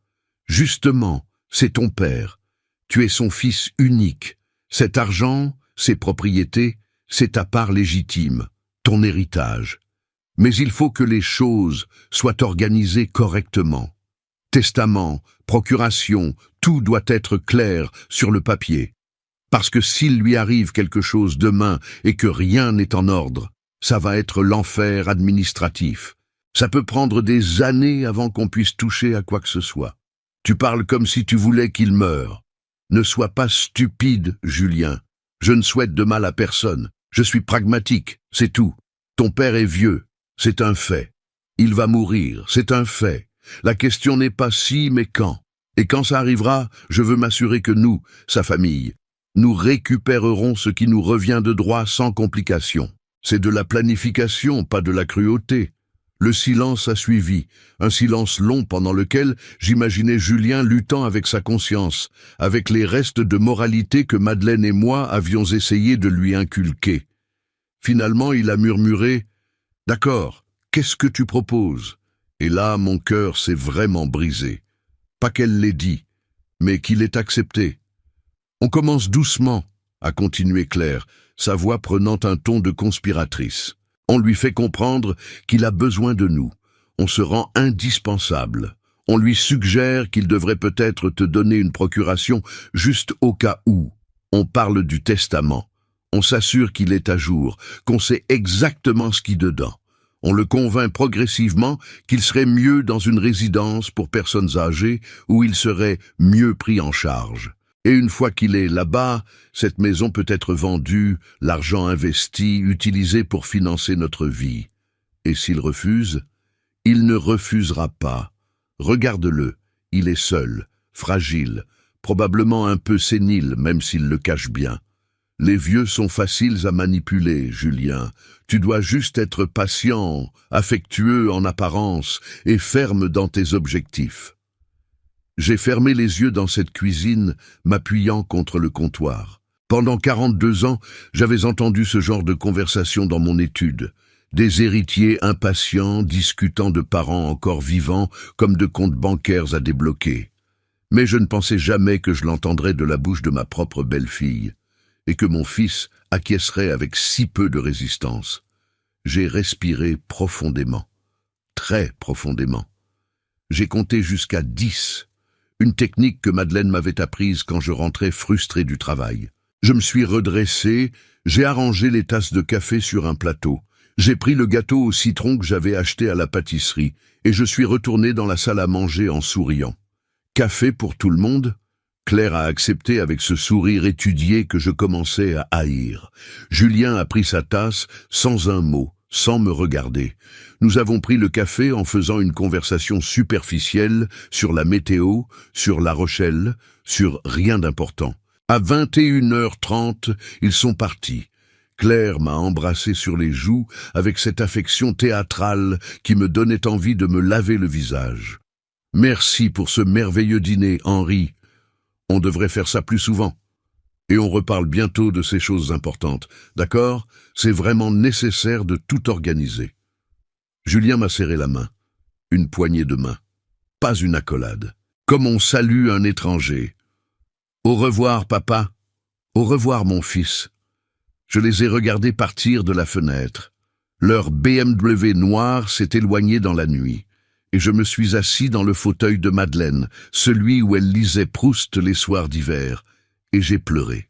Justement, c'est ton père. Tu es son fils unique. Cet argent, ces propriétés, c'est ta part légitime, ton héritage. Mais il faut que les choses soient organisées correctement. Testament, procuration, tout doit être clair sur le papier. Parce que s'il lui arrive quelque chose demain et que rien n'est en ordre, ça va être l'enfer administratif. Ça peut prendre des années avant qu'on puisse toucher à quoi que ce soit. Tu parles comme si tu voulais qu'il meure. Ne sois pas stupide, Julien. Je ne souhaite de mal à personne. Je suis pragmatique, c'est tout. Ton père est vieux, c'est un fait. Il va mourir, c'est un fait. La question n'est pas si, mais quand. Et quand ça arrivera, je veux m'assurer que nous, sa famille, nous récupérerons ce qui nous revient de droit sans complication. C'est de la planification, pas de la cruauté. Le silence a suivi, un silence long pendant lequel j'imaginais Julien luttant avec sa conscience, avec les restes de moralité que Madeleine et moi avions essayé de lui inculquer. Finalement, il a murmuré « D'accord, qu'est-ce que tu proposes ?» Et là, mon cœur s'est vraiment brisé. Pas qu'elle l'ait dit, mais qu'il ait accepté. On commence doucement, a continué Claire, sa voix prenant un ton de conspiratrice. On lui fait comprendre qu'il a besoin de nous. On se rend indispensable. On lui suggère qu'il devrait peut-être te donner une procuration juste au cas où. On parle du testament. On s'assure qu'il est à jour, qu'on sait exactement ce qui est dedans. On le convainc progressivement qu'il serait mieux dans une résidence pour personnes âgées où il serait mieux pris en charge. Et une fois qu'il est là-bas, cette maison peut être vendue, l'argent investi, utilisé pour financer notre vie. Et s'il refuse, il ne refusera pas. Regarde-le, il est seul, fragile, probablement un peu sénile, même s'il le cache bien. Les vieux sont faciles à manipuler, Julien. Tu dois juste être patient, affectueux en apparence et ferme dans tes objectifs. J'ai fermé les yeux dans cette cuisine, m'appuyant contre le comptoir. Pendant 42 ans, j'avais entendu ce genre de conversation dans mon étude. Des héritiers impatients discutant de parents encore vivants comme de comptes bancaires à débloquer. Mais je ne pensais jamais que je l'entendrais de la bouche de ma propre belle-fille, et que mon fils acquiescerait avec si peu de résistance. J'ai respiré profondément, très profondément. J'ai compté jusqu'à 10. Une technique que Madeleine m'avait apprise quand je rentrais frustré du travail. Je me suis redressé, j'ai arrangé les tasses de café sur un plateau. J'ai pris le gâteau au citron que j'avais acheté à la pâtisserie et je suis retourné dans la salle à manger en souriant. Café pour tout le monde? Claire a accepté avec ce sourire étudié que je commençais à haïr. Julien a pris sa tasse sans un mot, sans me regarder. Nous avons pris le café en faisant une conversation superficielle sur la météo, sur La Rochelle, sur rien d'important. À 21h30, ils sont partis. Claire m'a embrassé sur les joues avec cette affection théâtrale qui me donnait envie de me laver le visage. « Merci pour ce merveilleux dîner, Henri. On devrait faire ça plus souvent. Et on reparle bientôt de ces choses importantes. D'accord? C'est vraiment nécessaire de tout organiser. » Julien m'a serré la main. Une poignée de main. Pas une accolade. Comme on salue un étranger. « Au revoir, papa. Au revoir, mon fils. » Je les ai regardés partir de la fenêtre. Leur BMW noir s'est éloigné dans la nuit. Et je me suis assis dans le fauteuil de Madeleine, celui où elle lisait Proust les soirs d'hiver, et j'ai pleuré.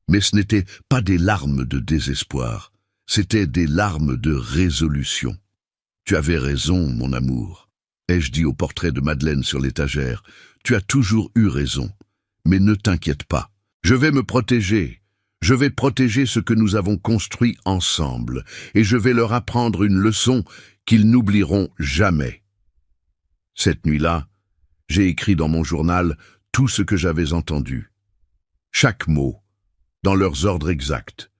Mais ce n'étaient pas des larmes de désespoir, c'étaient des larmes de résolution. « Tu avais raison, mon amour », ai-je dit au portrait de Madeleine sur l'étagère. « Tu as toujours eu raison, mais ne t'inquiète pas. Je vais me protéger. Je vais protéger ce que nous avons construit ensemble, et je vais leur apprendre une leçon qu'ils n'oublieront jamais. » Cette nuit-là, j'ai écrit dans mon journal tout ce que j'avais entendu. Chaque mot, dans leurs ordres exacts.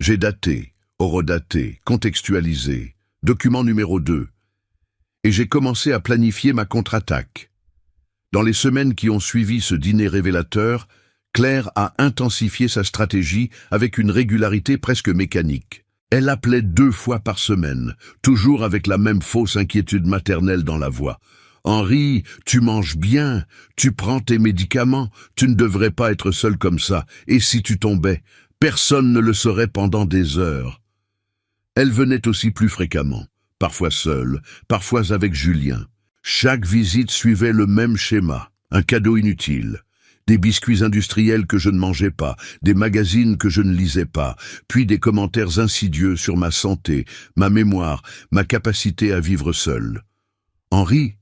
J'ai daté, horodaté, contextualisé, document numéro 2. Et j'ai commencé à planifier ma contre-attaque. Dans les semaines qui ont suivi ce dîner révélateur, Claire a intensifié sa stratégie avec une régularité presque mécanique. Elle appelait 2 fois par semaine, toujours avec la même fausse inquiétude maternelle dans la voix. « Henri, tu manges bien, tu prends tes médicaments, tu ne devrais pas être seul comme ça, et si tu tombais, personne ne le saurait pendant des heures. » Elle venait aussi plus fréquemment, parfois seule, parfois avec Julien. Chaque visite suivait le même schéma, un cadeau inutile. Des biscuits industriels que je ne mangeais pas, des magazines que je ne lisais pas, puis des commentaires insidieux sur ma santé, ma mémoire, ma capacité à vivre seul. « Henri,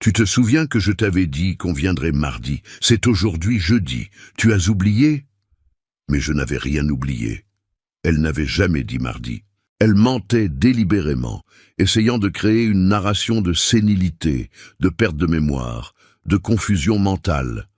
tu te souviens que je t'avais dit qu'on viendrait mardi? C'est aujourd'hui jeudi. Tu as oublié ?» Mais je n'avais rien oublié. Elle n'avait jamais dit mardi. Elle mentait délibérément, essayant de créer une narration de sénilité, de perte de mémoire, de confusion mentale.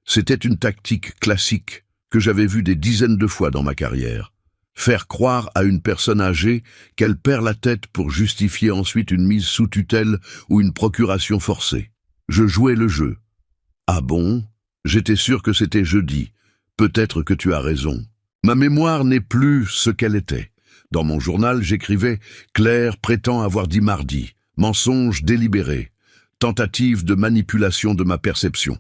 C'était une tactique classique que j'avais vue des dizaines de fois dans ma carrière. Faire croire à une personne âgée qu'elle perd la tête pour justifier ensuite une mise sous tutelle ou une procuration forcée. Je jouais le jeu. « Ah bon? J'étais sûr que c'était jeudi. Peut-être que tu as raison. » Ma mémoire n'est plus ce qu'elle était. Dans mon journal, j'écrivais « Claire prétend avoir dit mardi. Mensonge délibéré. Tentative de manipulation de ma perception. »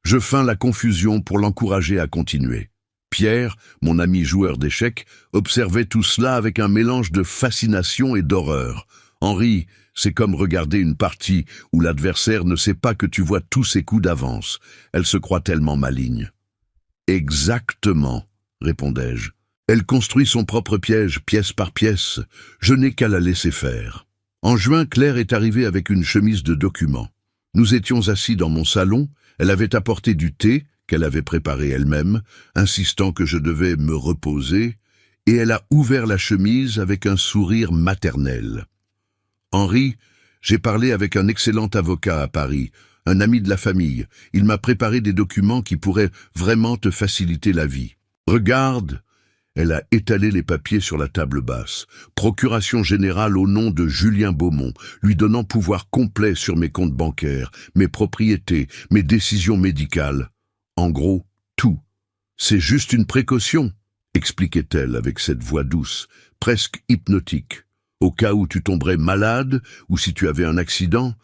Je feins la confusion pour l'encourager à continuer. Pierre, mon ami joueur d'échecs, observait tout cela avec un mélange de fascination et d'horreur. « Henri, c'est comme regarder une partie où l'adversaire ne sait pas que tu vois tous ses coups d'avance. Elle se croit tellement maligne. »« Exactement, » répondais-je. « Elle construit son propre piège, pièce par pièce. Je n'ai qu'à la laisser faire. » En juin, Claire est arrivée avec une chemise de document. Nous étions assis dans mon salon. Elle avait apporté du thé, qu'elle avait préparé elle-même, insistant que je devais me reposer, et elle a ouvert la chemise avec un sourire maternel. « Henri, j'ai parlé avec un excellent avocat à Paris, un ami de la famille. Il m'a préparé des documents qui pourraient vraiment te faciliter la vie. Regarde !» Elle a étalé les papiers sur la table basse. Procuration générale au nom de Julien Beaumont, lui donnant pouvoir complet sur mes comptes bancaires, mes propriétés, mes décisions médicales. En gros, tout. C'est juste une précaution, expliquait-elle avec cette voix douce, presque hypnotique. Au cas où tu tomberais malade ou si tu avais un accident.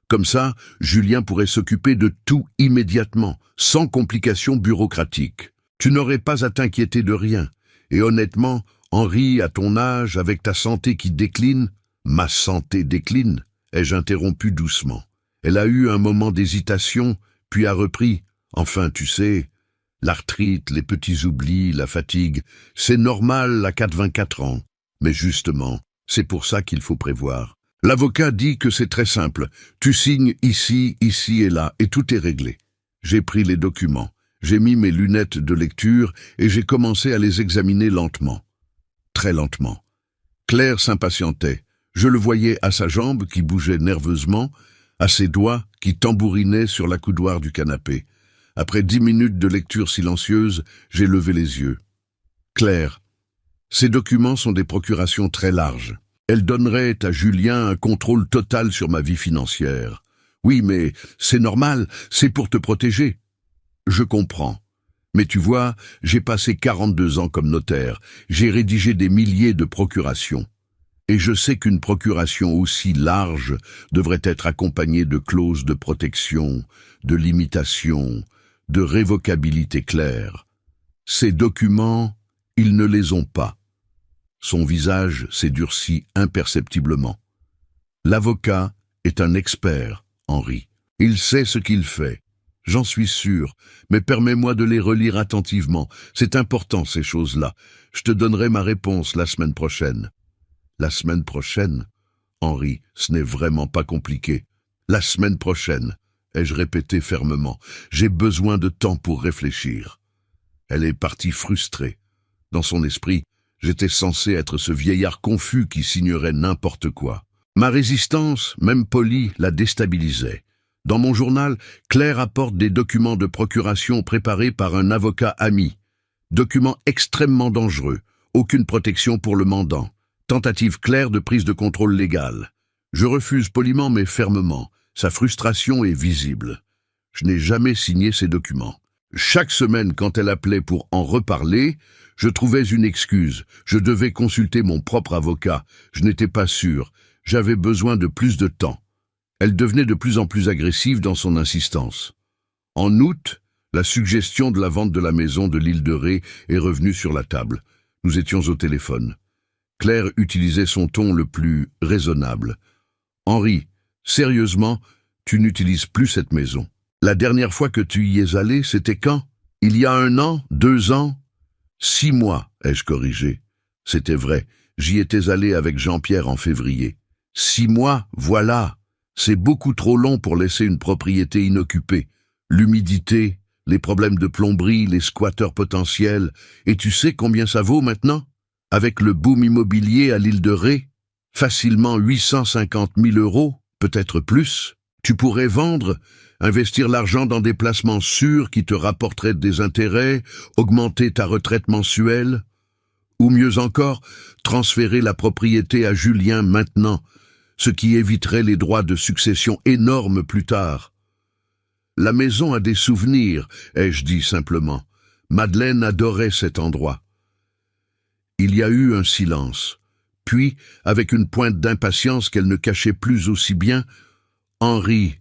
Comme ça, Julien pourrait s'occuper de tout immédiatement, sans complications bureaucratiques. Tu n'aurais pas à t'inquiéter de rien. Et honnêtement, Henri, à ton âge, avec ta santé qui décline, « Ma santé décline » ai-je interrompu doucement. Elle a eu un moment d'hésitation, puis a repris. « Enfin, tu sais, l'arthrite, les petits oublis, la fatigue, c'est normal à 84 ans. Mais justement, c'est pour ça qu'il faut prévoir. L'avocat dit que c'est très simple. Tu signes ici, ici et là, et tout est réglé. » J'ai pris les documents. J'ai mis mes lunettes de lecture et j'ai commencé à les examiner lentement. Très lentement. Claire s'impatientait. Je le voyais à sa jambe qui bougeait nerveusement, à ses doigts qui tambourinaient sur l'accoudoir du canapé. Après 10 minutes de lecture silencieuse, j'ai levé les yeux. Claire, ces documents sont des procurations très larges. Elles donneraient à Julien un contrôle total sur ma vie financière. Oui, mais c'est normal, c'est pour te protéger. Je comprends. Mais tu vois, j'ai passé 42 ans comme notaire, j'ai rédigé des milliers de procurations. Et je sais qu'une procuration aussi large devrait être accompagnée de clauses de protection, de limitation, de révocabilité claire. Ces documents, ils ne les ont pas. Son visage s'est durci imperceptiblement. L'avocat est un expert, Henri. Il sait ce qu'il fait. J'en suis sûr, mais permets-moi de les relire attentivement. C'est important, ces choses-là. Je te donnerai ma réponse la semaine prochaine. La semaine prochaine? Henri, ce n'est vraiment pas compliqué. La semaine prochaine, ai-je répété fermement. J'ai besoin de temps pour réfléchir. Elle est partie frustrée. Dans son esprit, j'étais censé être ce vieillard confus qui signerait n'importe quoi. Ma résistance, même polie, la déstabilisait. Dans mon journal, Claire apporte des documents de procuration préparés par un avocat ami. Documents extrêmement dangereux, aucune protection pour le mandant. Tentative claire de prise de contrôle légal. Je refuse poliment mais fermement. Sa frustration est visible. Je n'ai jamais signé ces documents. Chaque semaine, quand elle appelait pour en reparler, je trouvais une excuse. Je devais consulter mon propre avocat. Je n'étais pas sûr. J'avais besoin de plus de temps. Elle devenait de plus en plus agressive dans son insistance. En août, la suggestion de la vente de la maison de l'île de Ré est revenue sur la table. Nous étions au téléphone. Claire utilisait son ton le plus raisonnable. « Henri, sérieusement, tu n'utilises plus cette maison. La dernière fois que tu y es allé, c'était quand? Il y a 1 an, 2 ans? 6 mois, ai-je corrigé. C'était vrai, j'y étais allé avec Jean-Pierre en février. 6 mois, voilà. C'est beaucoup trop long pour laisser une propriété inoccupée. L'humidité, les problèmes de plomberie, les squatteurs potentiels. Et tu sais combien ça vaut maintenant? Avec le boom immobilier à l'île de Ré, facilement 850 000 €, peut-être plus. Tu pourrais vendre, investir l'argent dans des placements sûrs qui te rapporteraient des intérêts, augmenter ta retraite mensuelle, ou mieux encore, transférer la propriété à Julien maintenant, ce qui éviterait les droits de succession énormes plus tard. La maison a des souvenirs, ai-je dit simplement. Madeleine adorait cet endroit. Il y a eu un silence. Puis, avec une pointe d'impatience qu'elle ne cachait plus aussi bien, « Henri,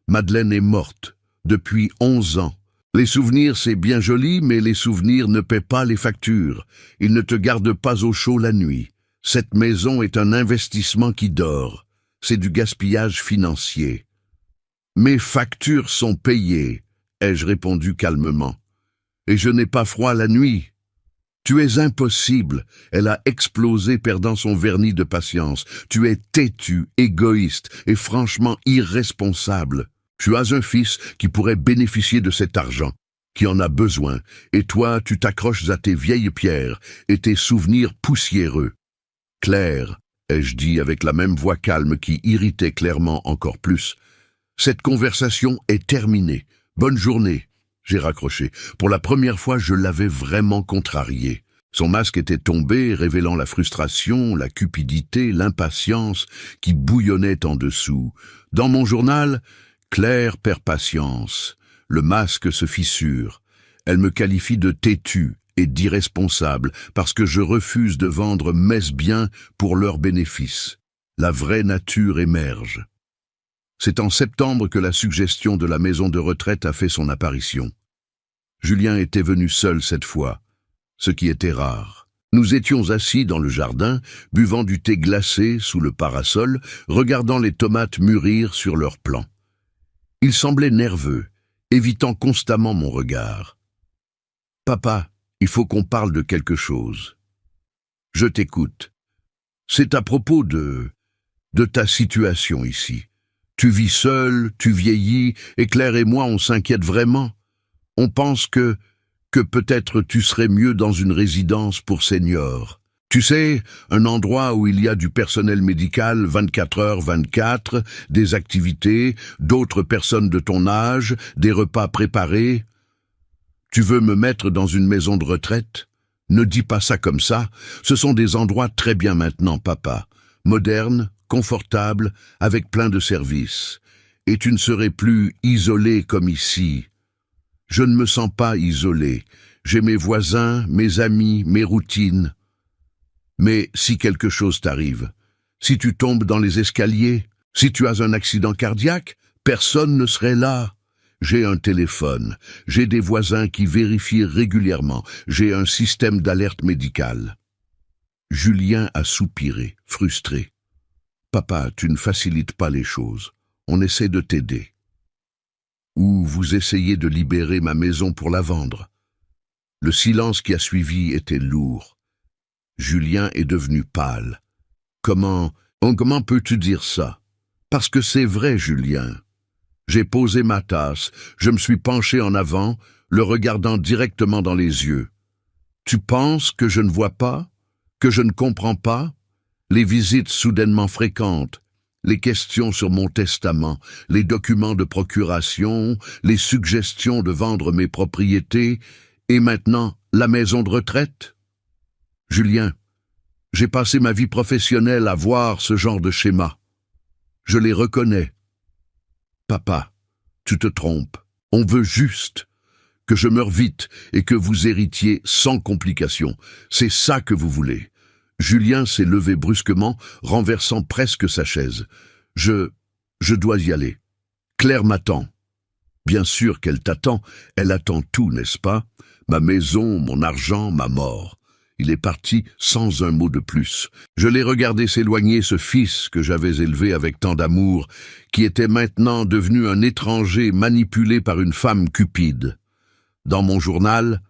Madeleine est morte, depuis 11 ans. Les souvenirs, c'est bien joli, mais les souvenirs ne paient pas les factures. Ils ne te gardent pas au chaud la nuit. Cette maison est un investissement qui dort. C'est du gaspillage financier. »« Mes factures sont payées, » ai-je répondu calmement. « Et je n'ai pas froid la nuit. » « Tu es impossible. » Elle a explosé, perdant son vernis de patience. « Tu es têtu, égoïste et franchement irresponsable. Tu as un fils qui pourrait bénéficier de cet argent, qui en a besoin, et toi, tu t'accroches à tes vieilles pierres et tes souvenirs poussiéreux. »« Claire, » ai-je dit avec la même voix calme qui irritait clairement encore plus, « cette conversation est terminée. Bonne journée. » J'ai raccroché. Pour la première fois, je l'avais vraiment contrarié. Son masque était tombé, révélant la frustration, la cupidité, l'impatience qui bouillonnait en dessous. Dans mon journal, Claire perd patience. Le masque se fissure. Elle me qualifie de têtu et d'irresponsable parce que je refuse de vendre mes biens pour leur bénéfice. La vraie nature émerge. C'est en septembre que la suggestion de la maison de retraite a fait son apparition. Julien était venu seul cette fois, ce qui était rare. Nous étions assis dans le jardin, buvant du thé glacé sous le parasol, regardant les tomates mûrir sur leurs plants. Il semblait nerveux, évitant constamment mon regard. « Papa, il faut qu'on parle de quelque chose. »« Je t'écoute. C'est à propos de ta situation ici. Tu vis seul, tu vieillis, et Claire et moi, on s'inquiète vraiment. On pense que peut-être tu serais mieux dans une résidence pour seniors. Tu sais, un endroit où il y a du personnel médical 24h/24, des activités, d'autres personnes de ton âge, des repas préparés. Tu veux me mettre dans une maison de retraite? Ne dis pas ça comme ça. Ce sont des endroits très bien maintenant, papa. Modernes, confortables, avec plein de services. Et tu ne serais plus isolé comme ici. Je ne me sens pas isolé. J'ai mes voisins, mes amis, mes routines. Mais si quelque chose t'arrive, si tu tombes dans les escaliers, si tu as un accident cardiaque, personne ne serait là. J'ai un téléphone, j'ai des voisins qui vérifient régulièrement, j'ai un système d'alerte médicale. Julien a soupiré, frustré. Papa, tu ne facilites pas les choses. On essaie de t'aider. Ou vous essayez de libérer ma maison pour la vendre. Le silence qui a suivi était lourd. Julien est devenu pâle. Comment peux-tu dire ça? Parce que c'est vrai, Julien. J'ai posé ma tasse, je me suis penché en avant, le regardant directement dans les yeux. Tu penses que je ne vois pas? Que je ne comprends pas? Les visites soudainement fréquentes, les questions sur mon testament, les documents de procuration, les suggestions de vendre mes propriétés, et maintenant la maison de retraite? Julien, j'ai passé ma vie professionnelle à voir ce genre de schéma. Je les reconnais. Papa, tu te trompes. On veut juste que je meure vite et que vous héritiez sans complications. C'est ça que vous voulez. Julien s'est levé brusquement, renversant presque sa chaise. Je dois y aller. Claire m'attend. Bien sûr qu'elle t'attend. Elle attend tout, n'est-ce pas? Ma maison, mon argent, ma mort. Il est parti sans un mot de plus. Je l'ai regardé s'éloigner, ce fils que j'avais élevé avec tant d'amour, qui était maintenant devenu un étranger manipulé par une femme cupide. Dans mon journal,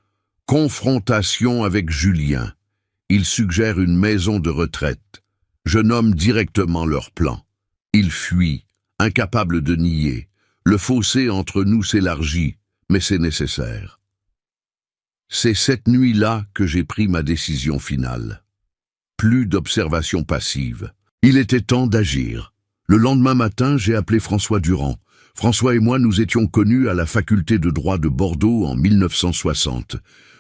confrontation avec Julien. Il suggère une maison de retraite. Je nomme directement leur plan. Ils fuient, incapables de nier. Le fossé entre nous s'élargit, mais c'est nécessaire. C'est cette nuit-là que j'ai pris ma décision finale. Plus d'observation passive. Il était temps d'agir. Le lendemain matin, j'ai appelé François Durand. François et moi, nous étions connus à la faculté de droit de Bordeaux en 1960.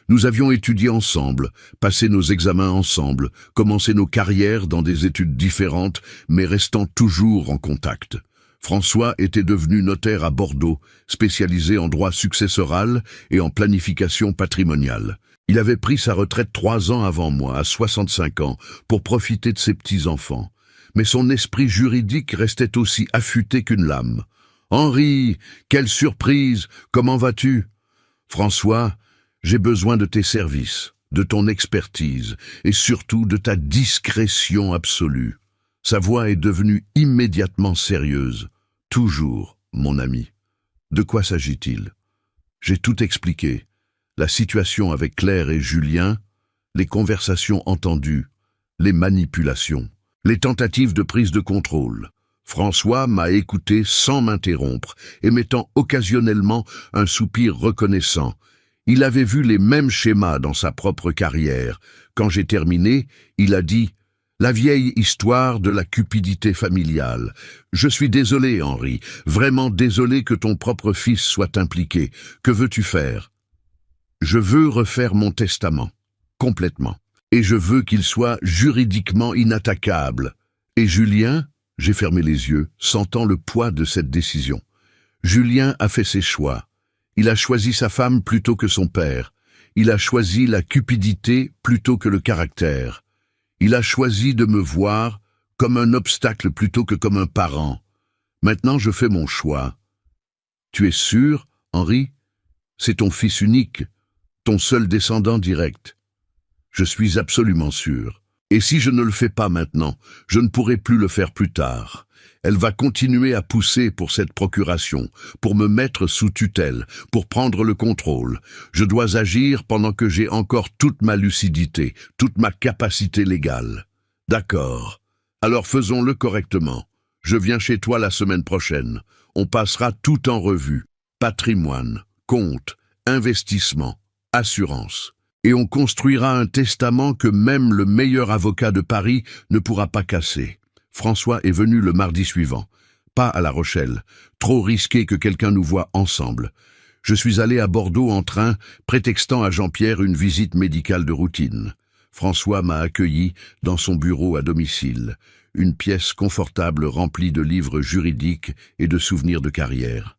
Nous avions étudié ensemble, passé nos examens ensemble, commencé nos carrières dans des études différentes, mais restant toujours en contact. François était devenu notaire à Bordeaux, spécialisé en droit successoral et en planification patrimoniale. Il avait pris sa retraite 3 ans avant moi, à 65 ans, pour profiter de ses petits-enfants. Mais son esprit juridique restait aussi affûté qu'une lame. « Henri, quelle surprise! Comment vas-tu ?»« François, j'ai besoin de tes services, de ton expertise et surtout de ta discrétion absolue. » Sa voix est devenue immédiatement sérieuse. « Toujours, mon ami. De quoi s'agit-il » J'ai tout expliqué. La situation avec Claire et Julien, les conversations entendues, les manipulations, les tentatives de prise de contrôle. François m'a écouté sans m'interrompre, émettant occasionnellement un soupir reconnaissant. Il avait vu les mêmes schémas dans sa propre carrière. Quand j'ai terminé, il a dit « La vieille histoire de la cupidité familiale. Je suis désolé, Henri, vraiment désolé que ton propre fils soit impliqué. Que veux-tu faire ?»« Je veux refaire mon testament, complètement. Et je veux qu'il soit juridiquement inattaquable. Et Julien ?» J'ai fermé les yeux, sentant le poids de cette décision. Julien a fait ses choix. Il a choisi sa femme plutôt que son père. Il a choisi la cupidité plutôt que le caractère. Il a choisi de me voir comme un obstacle plutôt que comme un parent. Maintenant, je fais mon choix. Tu es sûr, Henri? C'est ton fils unique, ton seul descendant direct. Je suis absolument sûr. Et si je ne le fais pas maintenant, je ne pourrai plus le faire plus tard. Elle va continuer à pousser pour cette procuration, pour me mettre sous tutelle, pour prendre le contrôle. Je dois agir pendant que j'ai encore toute ma lucidité, toute ma capacité légale. D'accord. Alors faisons-le correctement. Je viens chez toi la semaine prochaine. On passera tout en revue. Patrimoine, compte, investissement, assurance. Et on construira un testament que même le meilleur avocat de Paris ne pourra pas casser. François est venu le mardi suivant. Pas à La Rochelle. Trop risqué que quelqu'un nous voie ensemble. Je suis allé à Bordeaux en train, prétextant à Jean-Pierre une visite médicale de routine. François m'a accueilli dans son bureau à domicile, une pièce confortable remplie de livres juridiques et de souvenirs de carrière.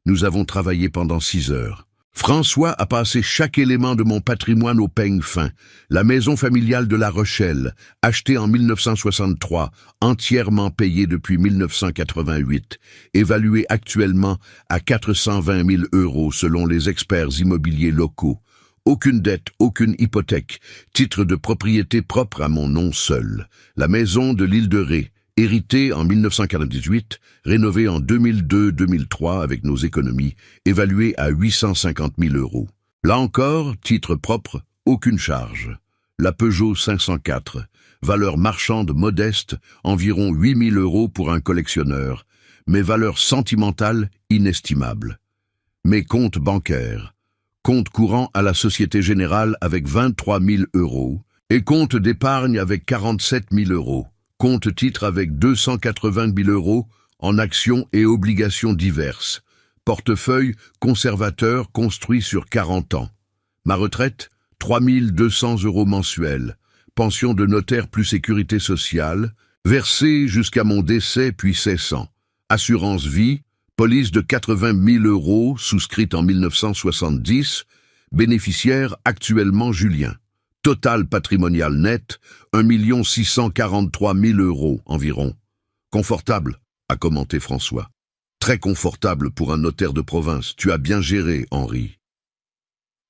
Nous avons travaillé pendant 6 heures. François a passé chaque élément de mon patrimoine au peigne fin. La maison familiale de La Rochelle, achetée en 1963, entièrement payée depuis 1988, évaluée actuellement à 420 000 € selon les experts immobiliers locaux. Aucune dette, aucune hypothèque, titre de propriété propre à mon nom seul. La maison de l'île de Ré, héritée en 1998, rénovée en 2002-2003 avec nos économies, évaluée à 850 000 €. Là encore, titre propre, aucune charge. La Peugeot 504, valeur marchande modeste, environ 8 000 € pour un collectionneur, mais valeur sentimentale inestimable. Mes comptes bancaires, compte courant à la Société Générale avec 23 000 € et compte d'épargne avec 47 000 €. Compte titre avec 280 000 € en actions et obligations diverses. Portefeuille conservateur construit sur 40 ans. Ma retraite, 3 200 € mensuels. Pension de notaire plus sécurité sociale, versée jusqu'à mon décès puis cessant. Assurance vie, police de 80 000 € souscrite en 1970, bénéficiaire actuellement Julien. Total patrimonial net, 1 643 000 € environ. Confortable, a commenté François. Très confortable pour un notaire de province. Tu as bien géré, Henri.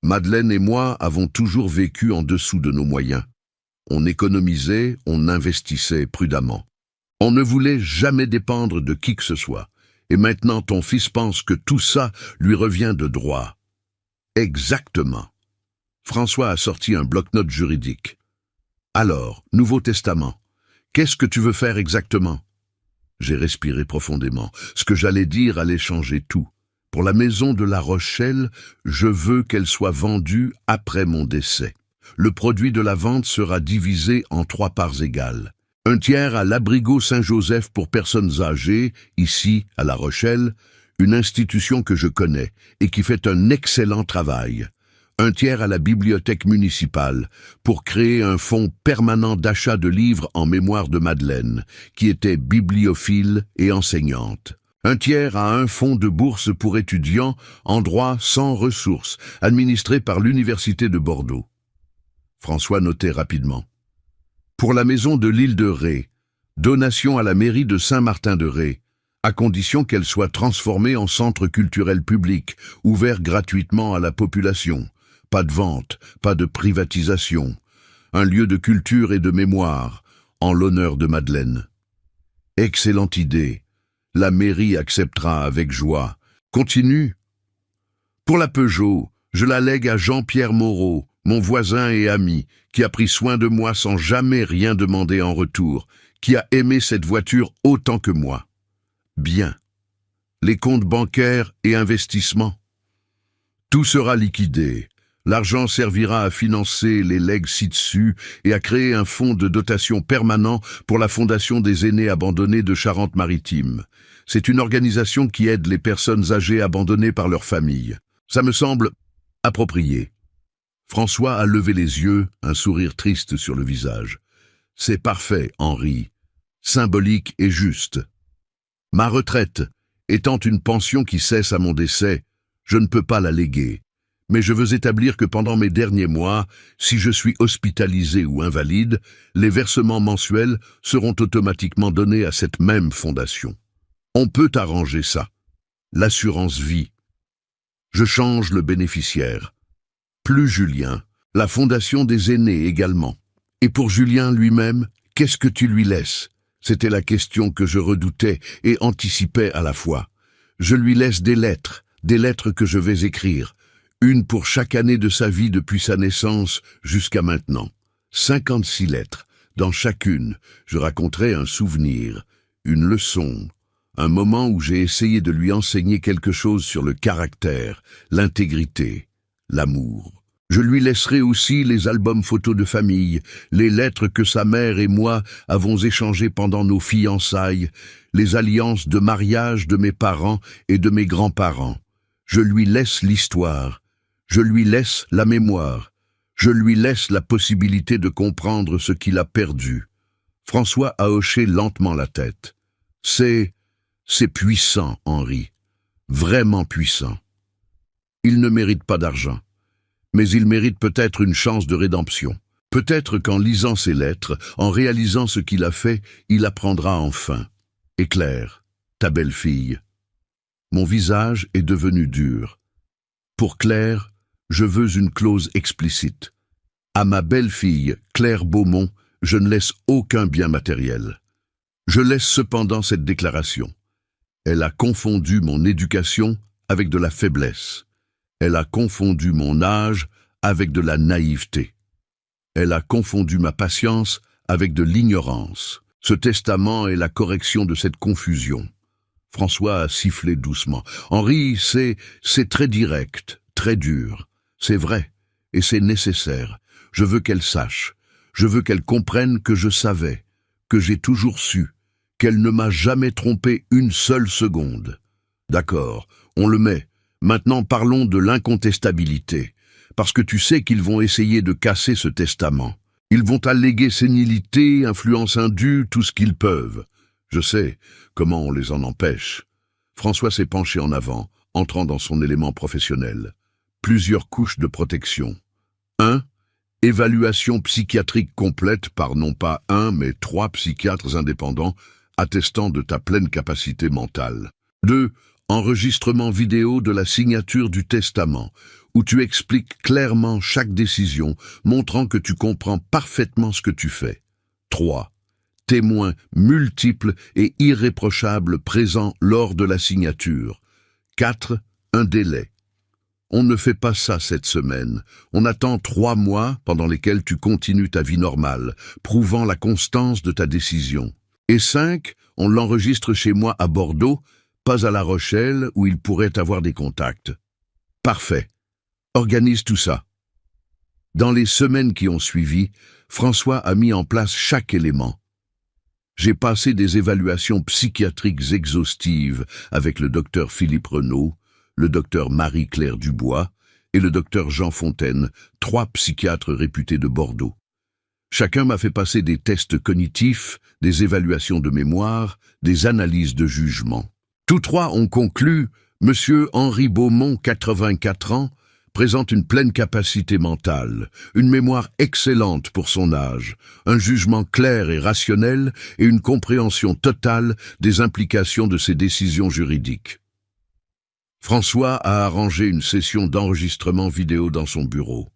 Madeleine et moi avons toujours vécu en dessous de nos moyens. On économisait, on investissait prudemment. On ne voulait jamais dépendre de qui que ce soit. Et maintenant ton fils pense que tout ça lui revient de droit. Exactement. François a sorti un bloc-notes juridique. Alors, Nouveau Testament, qu'est-ce que tu veux faire exactement? J'ai respiré profondément. Ce que j'allais dire allait changer tout. Pour la maison de La Rochelle, je veux qu'elle soit vendue après mon décès. Le produit de la vente sera divisé en 3 parts égales. Un tiers à l'Abrigo Saint-Joseph pour personnes âgées, ici, à La Rochelle, une institution que je connais et qui fait un excellent travail. Un tiers à la bibliothèque municipale pour créer un fonds permanent d'achat de livres en mémoire de Madeleine, qui était bibliophile et enseignante. Un tiers à un fonds de bourse pour étudiants en droit sans ressources, administré par l'Université de Bordeaux. François notait rapidement. Pour la maison de l'île de Ré, donation à la mairie de Saint-Martin-de-Ré, à condition qu'elle soit transformée en centre culturel public, ouvert gratuitement à la population. Pas de vente, pas de privatisation. Un lieu de culture et de mémoire, en l'honneur de Madeleine. Excellente idée. La mairie acceptera avec joie. Continue. Pour la Peugeot, je la lègue à Jean-Pierre Moreau, mon voisin et ami, qui a pris soin de moi sans jamais rien demander en retour, qui a aimé cette voiture autant que moi. Bien. Les comptes bancaires et investissements. Tout sera liquidé. L'argent servira à financer les legs ci-dessus et à créer un fonds de dotation permanent pour la Fondation des aînés abandonnés de Charente-Maritime. C'est une organisation qui aide les personnes âgées abandonnées par leur famille. Ça me semble approprié. François a levé les yeux, un sourire triste sur le visage. C'est parfait, Henri. Symbolique et juste. Ma retraite, étant une pension qui cesse à mon décès, je ne peux pas la léguer. Mais je veux établir que pendant mes derniers mois, si je suis hospitalisé ou invalide, les versements mensuels seront automatiquement donnés à cette même fondation. On peut arranger ça. L'assurance vie. Je change le bénéficiaire. Plus Julien, la fondation des aînés également. Et pour Julien lui-même, qu'est-ce que tu lui laisses? C'était la question que je redoutais et anticipais à la fois. Je lui laisse des lettres que je vais écrire. Une pour chaque année de sa vie depuis sa naissance jusqu'à maintenant. 56 lettres. Dans chacune, je raconterai un souvenir, une leçon, un moment où j'ai essayé de lui enseigner quelque chose sur le caractère, l'intégrité, l'amour. Je lui laisserai aussi les albums photos de famille, les lettres que sa mère et moi avons échangées pendant nos fiançailles, les alliances de mariage de mes parents et de mes grands-parents. Je lui laisse l'histoire, je lui laisse la mémoire, je lui laisse la possibilité de comprendre ce qu'il a perdu. François a hoché lentement la tête. C'est puissant, Henri, vraiment puissant. Il ne mérite pas d'argent. Mais il mérite peut-être une chance de rédemption. Peut-être qu'en lisant ces lettres, en réalisant ce qu'il a fait, il apprendra enfin. Et Claire, ta belle-fille. Mon visage est devenu dur. Pour Claire, je veux une clause explicite. À ma belle-fille, Claire Beaumont, je ne laisse aucun bien matériel. Je laisse cependant cette déclaration. Elle a confondu mon éducation avec de la faiblesse. Elle a confondu mon âge avec de la naïveté. Elle a confondu ma patience avec de l'ignorance. Ce testament est la correction de cette confusion. François a sifflé doucement. Henri, c'est très direct, très dur. C'est vrai, et c'est nécessaire. Je veux qu'elle sache. Je veux qu'elle comprenne que je savais, que j'ai toujours su, qu'elle ne m'a jamais trompé une seule seconde. D'accord, on le met. Maintenant parlons de l'incontestabilité, parce que tu sais qu'ils vont essayer de casser ce testament. Ils vont alléguer sénilité, influence indue, tout ce qu'ils peuvent. Je sais comment on les en empêche. François s'est penché en avant, entrant dans son élément professionnel. Plusieurs couches de protection. 1. Évaluation psychiatrique complète par non pas 1, mais 3 psychiatres indépendants attestant de ta pleine capacité mentale. 2. Enregistrement vidéo de la signature du testament, où tu expliques clairement chaque décision, montrant que tu comprends parfaitement ce que tu fais. 3. Témoins multiples et irréprochables présents lors de la signature. 4. Un délai. On ne fait pas ça cette semaine. On attend 3 mois pendant lesquels tu continues ta vie normale, prouvant la constance de ta décision. Et 5. On l'enregistre chez moi à Bordeaux, pas à La Rochelle où il pourrait avoir des contacts. Parfait. Organise tout ça. Dans les semaines qui ont suivi, François a mis en place chaque élément. J'ai passé des évaluations psychiatriques exhaustives avec le docteur Philippe Renaud, le docteur Marie-Claire Dubois et le docteur Jean Fontaine, 3 psychiatres réputés de Bordeaux. Chacun m'a fait passer des tests cognitifs, des évaluations de mémoire, des analyses de jugement. Tous 3 ont conclu, Monsieur Henri Beaumont, 84 ans, présente une pleine capacité mentale, une mémoire excellente pour son âge, un jugement clair et rationnel et une compréhension totale des implications de ses décisions juridiques. François a arrangé une session d'enregistrement vidéo dans son bureau.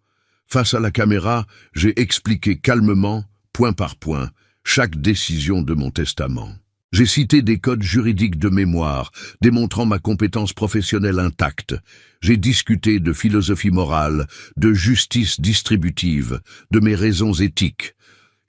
Face à la caméra, j'ai expliqué calmement, point par point, chaque décision de mon testament. J'ai cité des codes juridiques de mémoire, démontrant ma compétence professionnelle intacte. J'ai discuté de philosophie morale, de justice distributive, de mes raisons éthiques.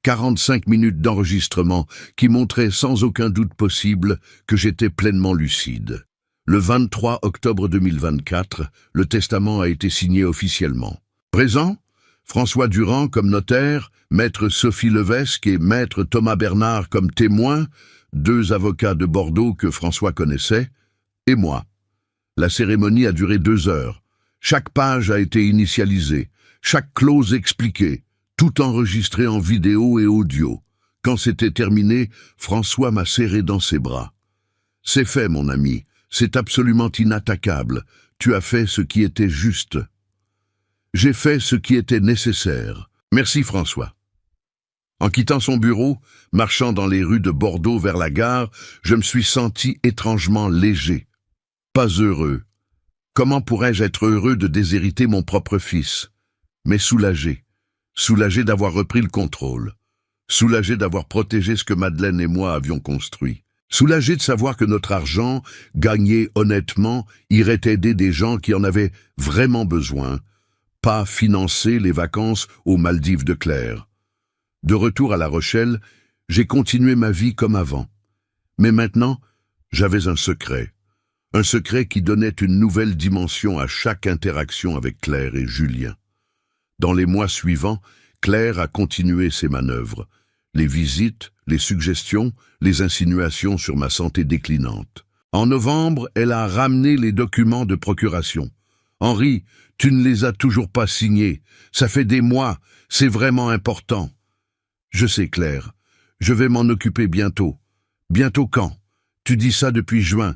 45 minutes d'enregistrement qui montraient sans aucun doute possible que j'étais pleinement lucide. Le 23 octobre 2024, le testament a été signé officiellement. Présent, François Durand comme notaire, maître Sophie Levesque et maître Thomas Bernard comme témoins, 2 avocats de Bordeaux que François connaissait, et moi. La cérémonie a duré 2 heures. Chaque page a été initialisée, chaque clause expliquée, tout enregistré en vidéo et audio. Quand c'était terminé, François m'a serré dans ses bras. « C'est fait, mon ami, c'est absolument inattaquable. Tu as fait ce qui était juste. J'ai fait ce qui était nécessaire. Merci, François. » En quittant son bureau, marchant dans les rues de Bordeaux vers la gare, je me suis senti étrangement léger. Pas heureux. Comment pourrais-je être heureux de déshériter mon propre fils? Mais soulagé. Soulagé d'avoir repris le contrôle. Soulagé d'avoir protégé ce que Madeleine et moi avions construit. Soulagé de savoir que notre argent, gagné honnêtement, irait aider des gens qui en avaient vraiment besoin, pas financer les vacances aux Maldives de Claire. De retour à La Rochelle, j'ai continué ma vie comme avant. Mais maintenant, j'avais un secret. Un secret qui donnait une nouvelle dimension à chaque interaction avec Claire et Julien. Dans les mois suivants, Claire a continué ses manœuvres. Les visites, les suggestions, les insinuations sur ma santé déclinante. En novembre, elle a ramené les documents de procuration. « Henri, tu ne les as toujours pas signés. Ça fait des mois, c'est vraiment important. » « Je sais, Claire. Je vais m'en occuper bientôt. » « Bientôt quand? Tu dis ça depuis juin. »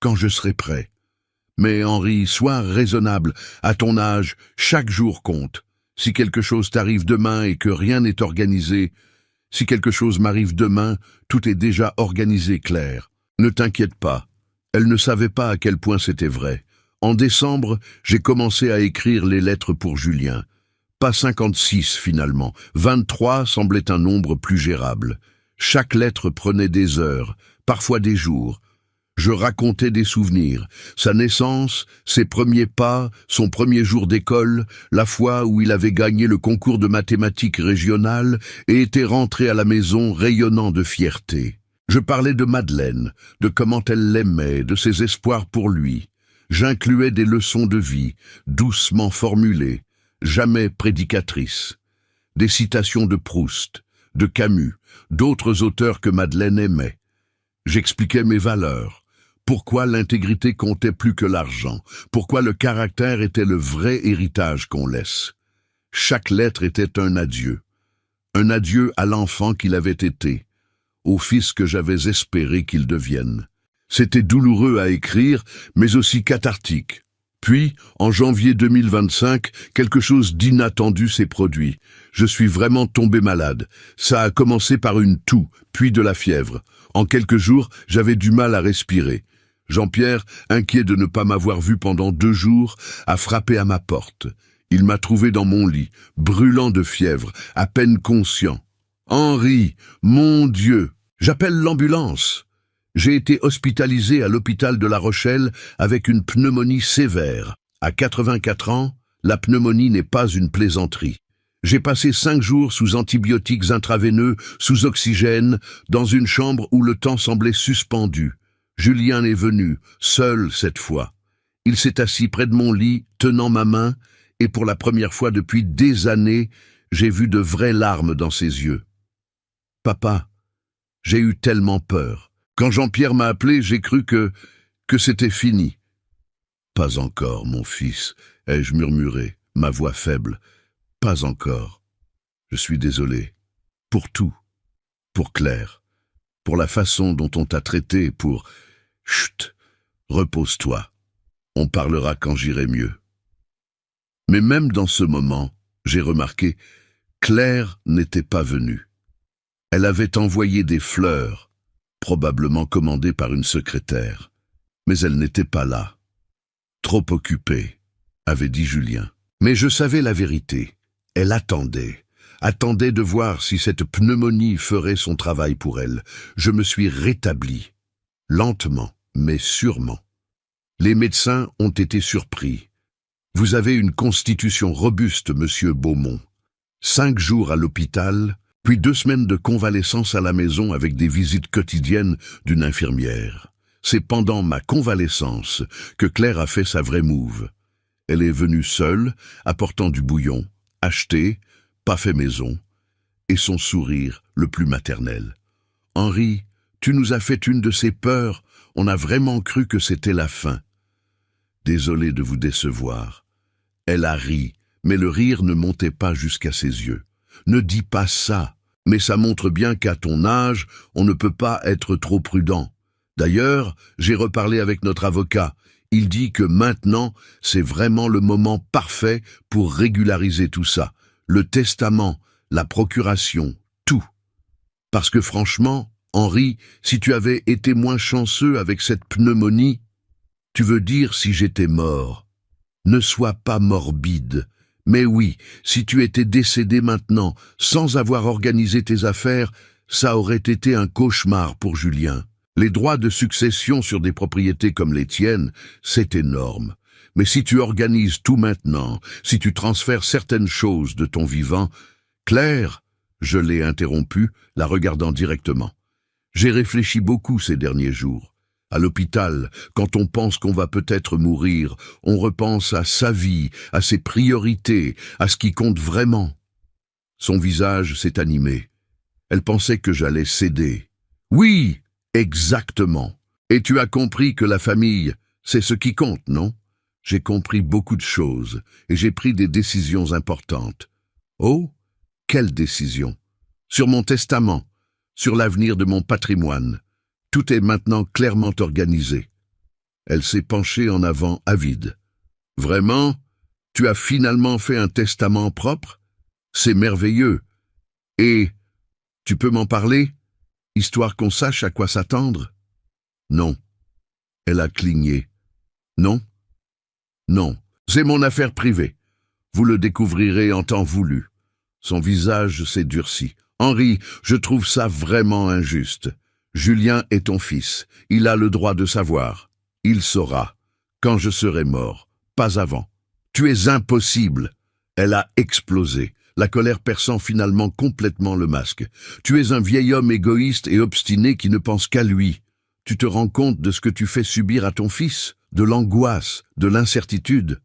« Quand je serai prêt. » « Mais Henri, sois raisonnable. À ton âge, chaque jour compte. Si quelque chose t'arrive demain et que rien n'est organisé, si quelque chose m'arrive demain, tout est déjà organisé, Claire. Ne t'inquiète pas. » Elle ne savait pas à quel point c'était vrai. En décembre, j'ai commencé à écrire les lettres pour Julien. Pas 56 finalement. 23 semblait un nombre plus gérable. Chaque lettre prenait des heures, parfois des jours. Je racontais des souvenirs, sa naissance, ses premiers pas, son premier jour d'école, la fois où il avait gagné le concours de mathématiques régional et était rentré à la maison rayonnant de fierté. Je parlais de Madeleine, de comment elle l'aimait, de ses espoirs pour lui. J'incluais des leçons de vie, doucement formulées, jamais prédicatrices. Des citations de Proust, de Camus, d'autres auteurs que Madeleine aimait. J'expliquais mes valeurs. Pourquoi l'intégrité comptait plus que l'argent? Pourquoi le caractère était le vrai héritage qu'on laisse? Chaque lettre était un adieu. Un adieu à l'enfant qu'il avait été, au fils que j'avais espéré qu'il devienne. C'était douloureux à écrire, mais aussi cathartique. Puis, en janvier 2025, quelque chose d'inattendu s'est produit. Je suis vraiment tombé malade. Ça a commencé par une toux, puis de la fièvre. En quelques jours, j'avais du mal à respirer. Jean-Pierre, inquiet de ne pas m'avoir vu pendant 2 jours, a frappé à ma porte. Il m'a trouvé dans mon lit, brûlant de fièvre, à peine conscient. « Henri, mon Dieu, j'appelle l'ambulance !» J'ai été hospitalisé à l'hôpital de La Rochelle avec une pneumonie sévère. À 84 ans, la pneumonie n'est pas une plaisanterie. J'ai passé 5 jours sous antibiotiques intraveineux, sous oxygène, dans une chambre où le temps semblait suspendu. Julien est venu, seul cette fois. Il s'est assis près de mon lit, tenant ma main, et pour la première fois depuis des années, j'ai vu de vraies larmes dans ses yeux. « Papa, j'ai eu tellement peur. Quand Jean-Pierre m'a appelé, j'ai cru que c'était fini. »« Pas encore, mon fils, ai-je murmuré, ma voix faible. Pas encore. Je suis désolé. Pour tout. Pour Claire. Pour la façon dont on t'a traité, pour... Chut, repose-toi. On parlera quand j'irai mieux. » Mais même dans ce moment, j'ai remarqué, Claire n'était pas venue. Elle avait envoyé des fleurs, probablement commandées par une secrétaire. Mais elle n'était pas là. Trop occupée, avait dit Julien. Mais je savais la vérité. Elle attendait de voir si cette pneumonie ferait son travail pour elle. Je me suis rétabli, lentement, mais sûrement. Les médecins ont été surpris. « Vous avez une constitution robuste, monsieur Beaumont. 5 jours à l'hôpital, puis 2 semaines de convalescence à la maison avec des visites quotidiennes d'une infirmière. C'est pendant ma convalescence que Claire a fait sa vraie move. Elle est venue seule, apportant du bouillon, acheté, pas fait maison, et son sourire le plus maternel. « Henri, tu nous as fait une de ces peurs, on a vraiment cru que c'était la fin. » Désolé de vous décevoir. Elle a ri, mais le rire ne montait pas jusqu'à ses yeux. Ne dis pas ça, mais ça montre bien qu'à ton âge, on ne peut pas être trop prudent. D'ailleurs, j'ai reparlé avec notre avocat. Il dit que maintenant, c'est vraiment le moment parfait pour régulariser tout ça. Le testament, la procuration, tout. Parce que franchement, Henri, si tu avais été moins chanceux avec cette pneumonie, tu veux dire si j'étais mort. Ne sois pas morbide. Mais oui, si tu étais décédé maintenant, sans avoir organisé tes affaires, ça aurait été un cauchemar pour Julien. Les droits de succession sur des propriétés comme les tiennes, c'est énorme. Mais si tu organises tout maintenant, si tu transfères certaines choses de ton vivant... Claire, je l'ai interrompue, la regardant directement. J'ai réfléchi beaucoup ces derniers jours. À l'hôpital, quand on pense qu'on va peut-être mourir, on repense à sa vie, à ses priorités, à ce qui compte vraiment. Son visage s'est animé. Elle pensait que j'allais céder. Oui, exactement. Et tu as compris que la famille, c'est ce qui compte, non? J'ai compris beaucoup de choses et j'ai pris des décisions importantes. Oh, quelle décision? Sur mon testament, sur l'avenir de mon patrimoine. Tout est maintenant clairement organisé. Elle s'est penchée en avant, avide. Vraiment? Tu as finalement fait un testament propre? C'est merveilleux. Et tu peux m'en parler, histoire qu'on sache à quoi s'attendre? Non. Elle a cligné. Non? Non. C'est mon affaire privée. Vous le découvrirez en temps voulu. Son visage s'est durci. Henri, je trouve ça vraiment injuste. Julien est ton fils. Il a le droit de savoir. Il saura. Quand je serai mort. Pas avant. Tu es impossible. Elle a explosé, la colère perçant finalement complètement le masque. Tu es un vieil homme égoïste et obstiné qui ne pense qu'à lui. Tu te rends compte de ce que tu fais subir à ton fils, de l'angoisse, de l'incertitude.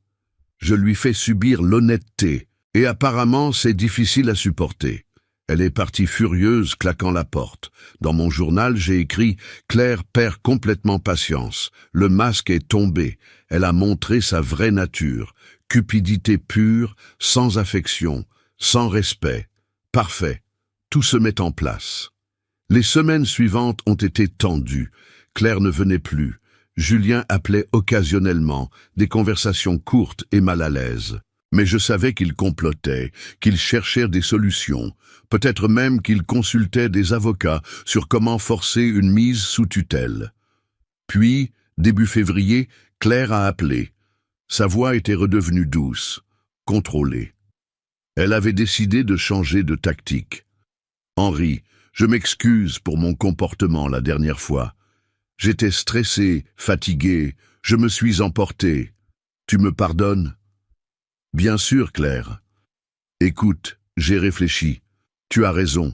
Je lui fais subir l'honnêteté, et apparemment c'est difficile à supporter. Elle est partie furieuse, claquant la porte. Dans mon journal, j'ai écrit « Claire perd complètement patience. Le masque est tombé. Elle a montré sa vraie nature. Cupidité pure, sans affection, sans respect. Parfait. Tout se met en place. » Les semaines suivantes ont été tendues. Claire ne venait plus. Julien appelait occasionnellement, des conversations courtes et mal à l'aise. Mais je savais qu'il complotait, qu'il cherchait des solutions, peut-être même qu'il consultait des avocats sur comment forcer une mise sous tutelle. Puis, début février, Claire a appelé. Sa voix était redevenue douce, contrôlée. Elle avait décidé de changer de tactique. « Henri, je m'excuse pour mon comportement la dernière fois. J'étais stressé, fatigué, je me suis emporté. Tu me pardonnes ? » « Bien sûr, Claire. Écoute, j'ai réfléchi. Tu as raison.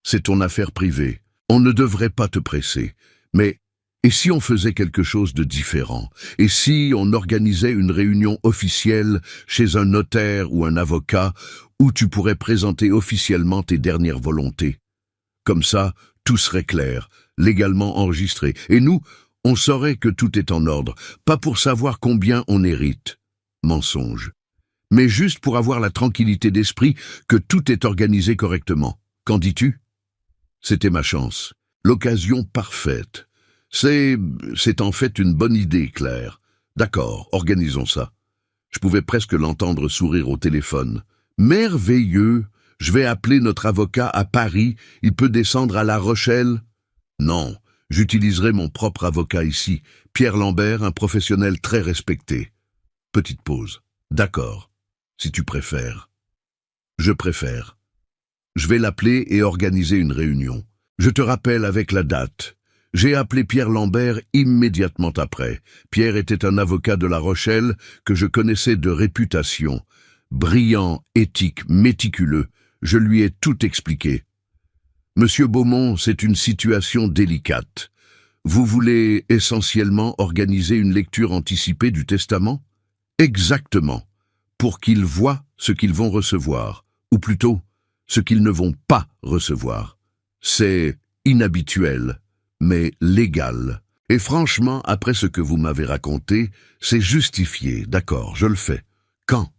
C'est ton affaire privée. On ne devrait pas te presser. Mais, et si on faisait quelque chose de différent? Et si on organisait une réunion officielle chez un notaire ou un avocat où tu pourrais présenter officiellement tes dernières volontés? Comme ça, tout serait clair, légalement enregistré. Et nous, on saurait que tout est en ordre, pas pour savoir combien on hérite. Mensonge. Mais juste pour avoir la tranquillité d'esprit que tout est organisé correctement. Qu'en dis-tu? C'était ma chance. L'occasion parfaite. C'est en fait une bonne idée, Claire. D'accord, organisons ça. Je pouvais presque l'entendre sourire au téléphone. Merveilleux! Je vais appeler notre avocat à Paris. Il peut descendre à La Rochelle? Non, j'utiliserai mon propre avocat ici. Pierre Lambert, un professionnel très respecté. Petite pause. D'accord. Si tu préfères. Je préfère. Je vais l'appeler et organiser une réunion. Je te rappelle avec la date. J'ai appelé Pierre Lambert immédiatement après. Pierre était un avocat de La Rochelle que je connaissais de réputation. Brillant, éthique, méticuleux. Je lui ai tout expliqué. Monsieur Beaumont, c'est une situation délicate. Vous voulez essentiellement organiser une lecture anticipée du testament? Exactement. Pour qu'ils voient ce qu'ils vont recevoir, ou plutôt, ce qu'ils ne vont pas recevoir. C'est inhabituel, mais légal. Et franchement, après ce que vous m'avez raconté, c'est justifié, d'accord, je le fais. Quand?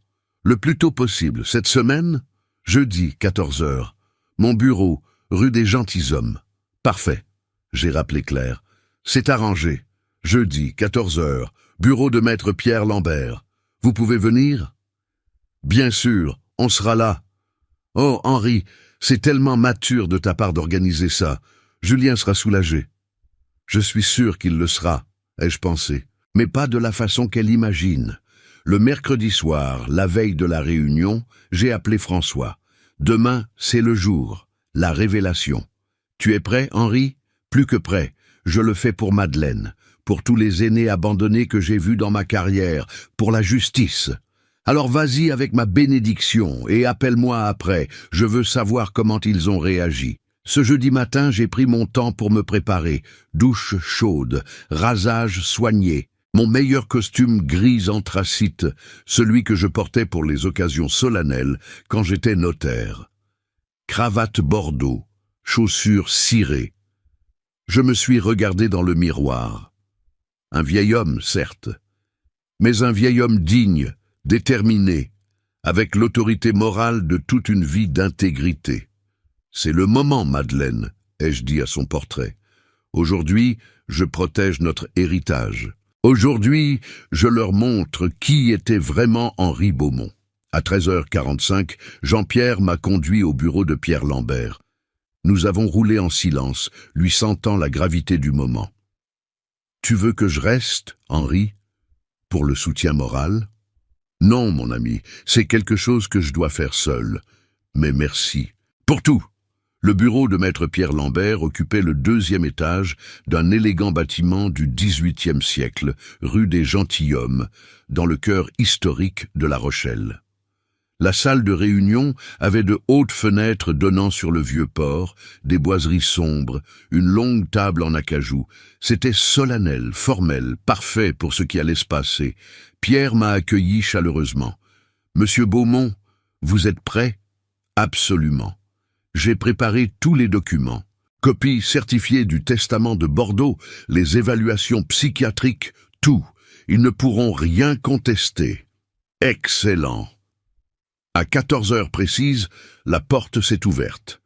Le plus tôt possible, cette semaine? Jeudi, 14 heures. Mon bureau, rue des Gentilshommes. Parfait. J'ai rappelé Claire. C'est arrangé. Jeudi, 14 heures. Bureau de maître Pierre Lambert. Vous pouvez venir? Bien sûr, on sera là. Oh, Henri, c'est tellement mature de ta part d'organiser ça. Julien sera soulagé. Je suis sûr qu'il le sera, ai-je pensé, mais pas de la façon qu'elle imagine. Le mercredi soir, la veille de la réunion, j'ai appelé François. Demain, c'est le jour, la révélation. Tu es prêt, Henri? Plus que prêt. Je le fais pour Madeleine, pour tous les aînés abandonnés que j'ai vus dans ma carrière, pour la justice. Alors vas-y avec ma bénédiction et appelle-moi après, je veux savoir comment ils ont réagi. Ce jeudi matin, j'ai pris mon temps pour me préparer. Douche chaude, rasage soigné. Mon meilleur costume gris anthracite, celui que je portais pour les occasions solennelles quand j'étais notaire. Cravate bordeaux, chaussures cirées. Je me suis regardé dans le miroir. Un vieil homme, certes, mais un vieil homme digne, déterminé, avec l'autorité morale de toute une vie d'intégrité. C'est le moment, Madeleine, ai-je dit à son portrait. Aujourd'hui, je protège notre héritage. Aujourd'hui, je leur montre qui était vraiment Henri Beaumont. À 13h45, Jean-Pierre m'a conduit au bureau de Pierre Lambert. Nous avons roulé en silence, lui sentant la gravité du moment. « Tu veux que je reste, Henri, pour le soutien moral ?»« Non, mon ami, c'est quelque chose que je dois faire seul. Mais merci. Pour tout !» Le bureau de maître Pierre Lambert occupait le 2e étage d'un élégant bâtiment du XVIIIe siècle, rue des Gentilshommes, dans le cœur historique de La Rochelle. La salle de réunion avait de hautes fenêtres donnant sur le vieux port, des boiseries sombres, une longue table en acajou. C'était solennel, formel, parfait pour ce qui allait se passer. Pierre m'a accueilli chaleureusement. « Monsieur Beaumont, vous êtes prêt ?»« Absolument. J'ai préparé tous les documents. Copie certifiée du testament de Bordeaux, les évaluations psychiatriques, tout. Ils ne pourront rien contester. » Excellent. À 14h précises, la porte s'est ouverte.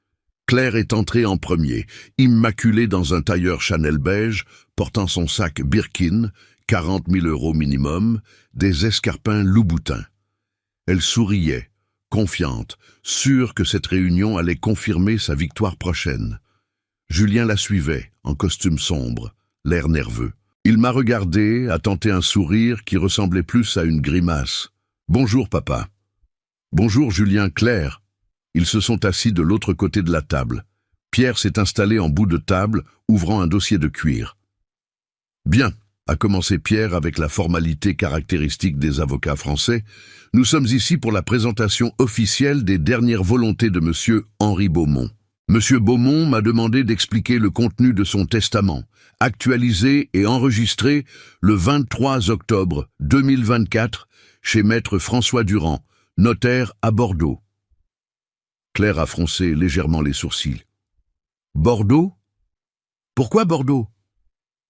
Claire est entrée en premier, immaculée dans un tailleur Chanel beige, portant son sac Birkin, 40 000 € minimum, des escarpins Louboutin. Elle souriait, confiante, sûre que cette réunion allait confirmer sa victoire prochaine. Julien la suivait, en costume sombre, l'air nerveux. Il m'a regardé, a tenté un sourire qui ressemblait plus à une grimace. « Bonjour, papa. » « Bonjour, Julien, Claire. » Ils se sont assis de l'autre côté de la table. Pierre s'est installé en bout de table, ouvrant un dossier de cuir. « Bien, » a commencé Pierre avec la formalité caractéristique des avocats français, « nous sommes ici pour la présentation officielle des dernières volontés de monsieur Henri Beaumont. Monsieur Beaumont m'a demandé d'expliquer le contenu de son testament, actualisé et enregistré le 23 octobre 2024 chez maître François Durand, notaire à Bordeaux. » Claire a froncé légèrement les sourcils. « Bordeaux ? Pourquoi Bordeaux ? »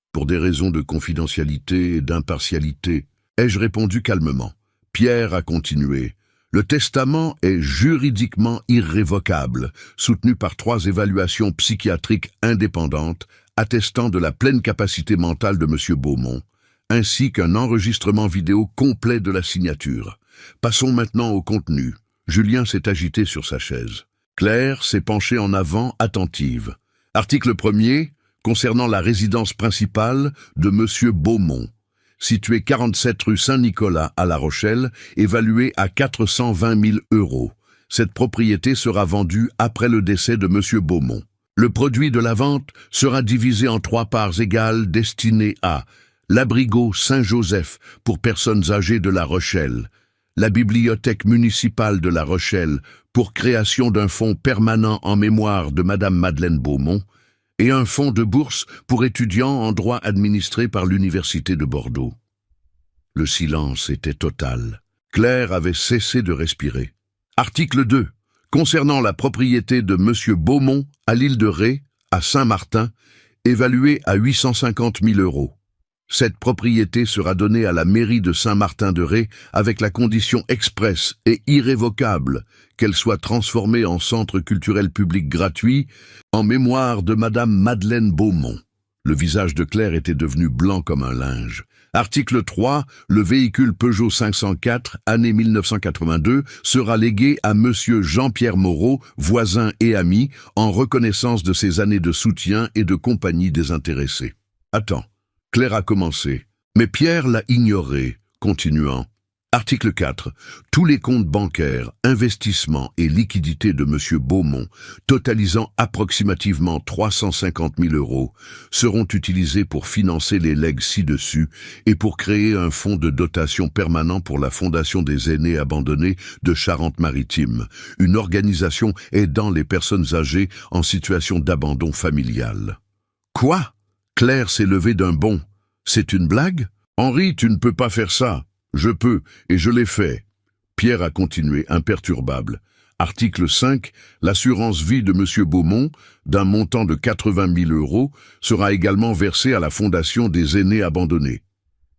« Pour des raisons de confidentialité et d'impartialité, ai-je répondu calmement. Pierre a continué. « Le testament est juridiquement irrévocable, soutenu par 3 évaluations psychiatriques indépendantes attestant de la pleine capacité mentale de M. Beaumont, ainsi qu'un enregistrement vidéo complet de la signature. Passons maintenant au contenu. » Julien s'est agité sur sa chaise. Claire s'est penchée en avant, attentive. Article 1er, concernant la résidence principale de M. Beaumont, située 47 rue Saint-Nicolas à La Rochelle, évaluée à 420 000 €. Cette propriété sera vendue après le décès de M. Beaumont. Le produit de la vente sera divisé en 3 parts égales destinées à l'abrigo Saint-Joseph pour personnes âgées de La Rochelle, la bibliothèque municipale de La Rochelle pour création d'un fonds permanent en mémoire de Madame Madeleine Beaumont et un fonds de bourse pour étudiants en droit administré par l'Université de Bordeaux. Le silence était total. Claire avait cessé de respirer. Article 2. Concernant la propriété de M. Beaumont à l'île de Ré, à Saint-Martin, évaluée à 850 000 €. Cette propriété sera donnée à la mairie de Saint-Martin-de-Ré avec la condition expresse et irrévocable qu'elle soit transformée en centre culturel public gratuit en mémoire de Madame Madeleine Beaumont. Le visage de Claire était devenu blanc comme un linge. Article 3. Le véhicule Peugeot 504, année 1982, sera légué à Monsieur Jean-Pierre Moreau, voisin et ami, en reconnaissance de ses années de soutien et de compagnie des intéressés. Attends. Claire a commencé, mais Pierre l'a ignoré, continuant. Article 4. Tous les comptes bancaires, investissements et liquidités de M. Beaumont, totalisant approximativement 350 000 € seront utilisés pour financer les legs ci-dessus et pour créer un fonds de dotation permanent pour la Fondation des aînés abandonnés de Charente-Maritime, une organisation aidant les personnes âgées en situation d'abandon familial. Quoi? Claire s'est levée d'un bond. C'est une blague? Henri, tu ne peux pas faire ça. Je peux, et je l'ai fait. Pierre a continué, imperturbable. Article 5. L'assurance vie de M. Beaumont, d'un montant de 80 000 €, sera également versée à la Fondation des aînés abandonnés.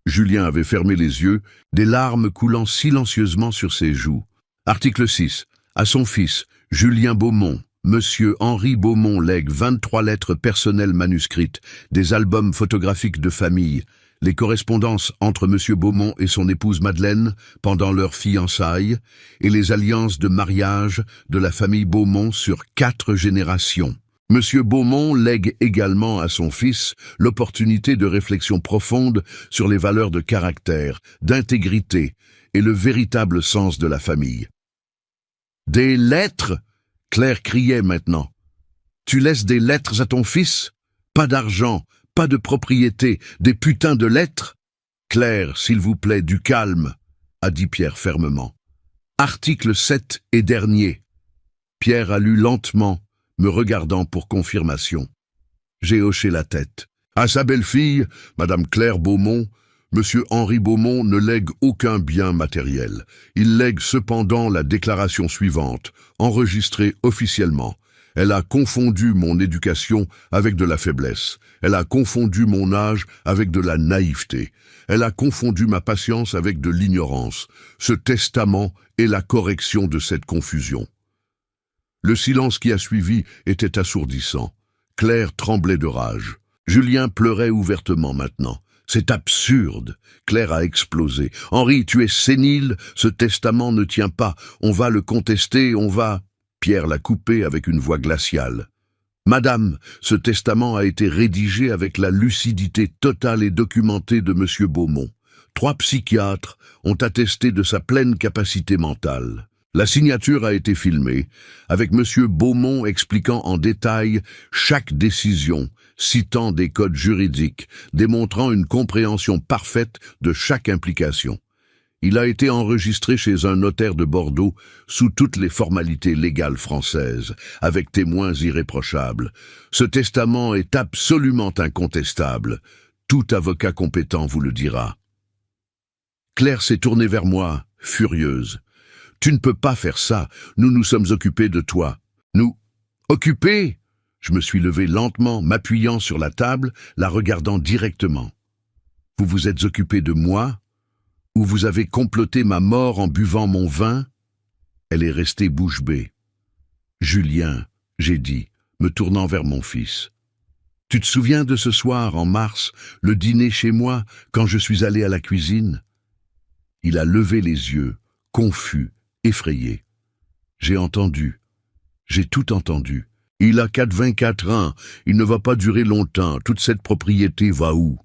Julien avait fermé les yeux, des larmes coulant silencieusement sur ses joues. Article 6. À son fils, Julien Beaumont, M. Henri Beaumont lègue 23 lettres personnelles manuscrites, des albums photographiques de famille, les correspondances entre M. Beaumont et son épouse Madeleine pendant leur fiançailles et les alliances de mariage de la famille Beaumont sur 4 générations. M. Beaumont lègue également à son fils l'opportunité de réflexion profonde sur les valeurs de caractère, d'intégrité et le véritable sens de la famille. Des lettres? Claire criait maintenant. Tu laisses des lettres à ton fils? Pas d'argent, pas de propriété, des putains de lettres? Claire, s'il vous plaît, du calme, a dit Pierre fermement. Article 7 et dernier. Pierre a lu lentement, me regardant pour confirmation. J'ai hoché la tête. À sa belle-fille, Madame Claire Beaumont, Monsieur Henri Beaumont ne lègue aucun bien matériel. Il lègue cependant la déclaration suivante, enregistrée officiellement. Elle a confondu mon éducation avec de la faiblesse. Elle a confondu mon âge avec de la naïveté. Elle a confondu ma patience avec de l'ignorance. Ce testament est la correction de cette confusion. Le silence qui a suivi était assourdissant. Claire tremblait de rage. Julien pleurait ouvertement maintenant. C'est absurde. Claire a explosé. Henri, tu es sénile, ce testament ne tient pas. On va le contester, on va... Pierre l'a coupé avec une voix glaciale. Madame, ce testament a été rédigé avec la lucidité totale et documentée de M. Beaumont. 3 psychiatres ont attesté de sa pleine capacité mentale. La signature a été filmée, avec M. Beaumont expliquant en détail chaque décision, citant des codes juridiques, démontrant une compréhension parfaite de chaque implication. Il a été enregistré chez un notaire de Bordeaux sous toutes les formalités légales françaises, avec témoins irréprochables. Ce testament est absolument incontestable. Tout avocat compétent vous le dira. Claire s'est tournée vers moi, furieuse. Tu ne peux pas faire ça, nous nous sommes occupés de toi. Nous? Occupés? Je me suis levé lentement, m'appuyant sur la table, la regardant directement. Vous vous êtes occupé de moi? Ou vous avez comploté ma mort en buvant mon vin? Elle est restée bouche bée. Julien, j'ai dit, me tournant vers mon fils. Tu te souviens de ce soir, en mars, le dîner chez moi, quand je suis allé à la cuisine? Il a levé les yeux, confus, effrayé. J'ai entendu. J'ai tout entendu. Il a 24 ans, il ne va pas durer longtemps, toute cette propriété va où?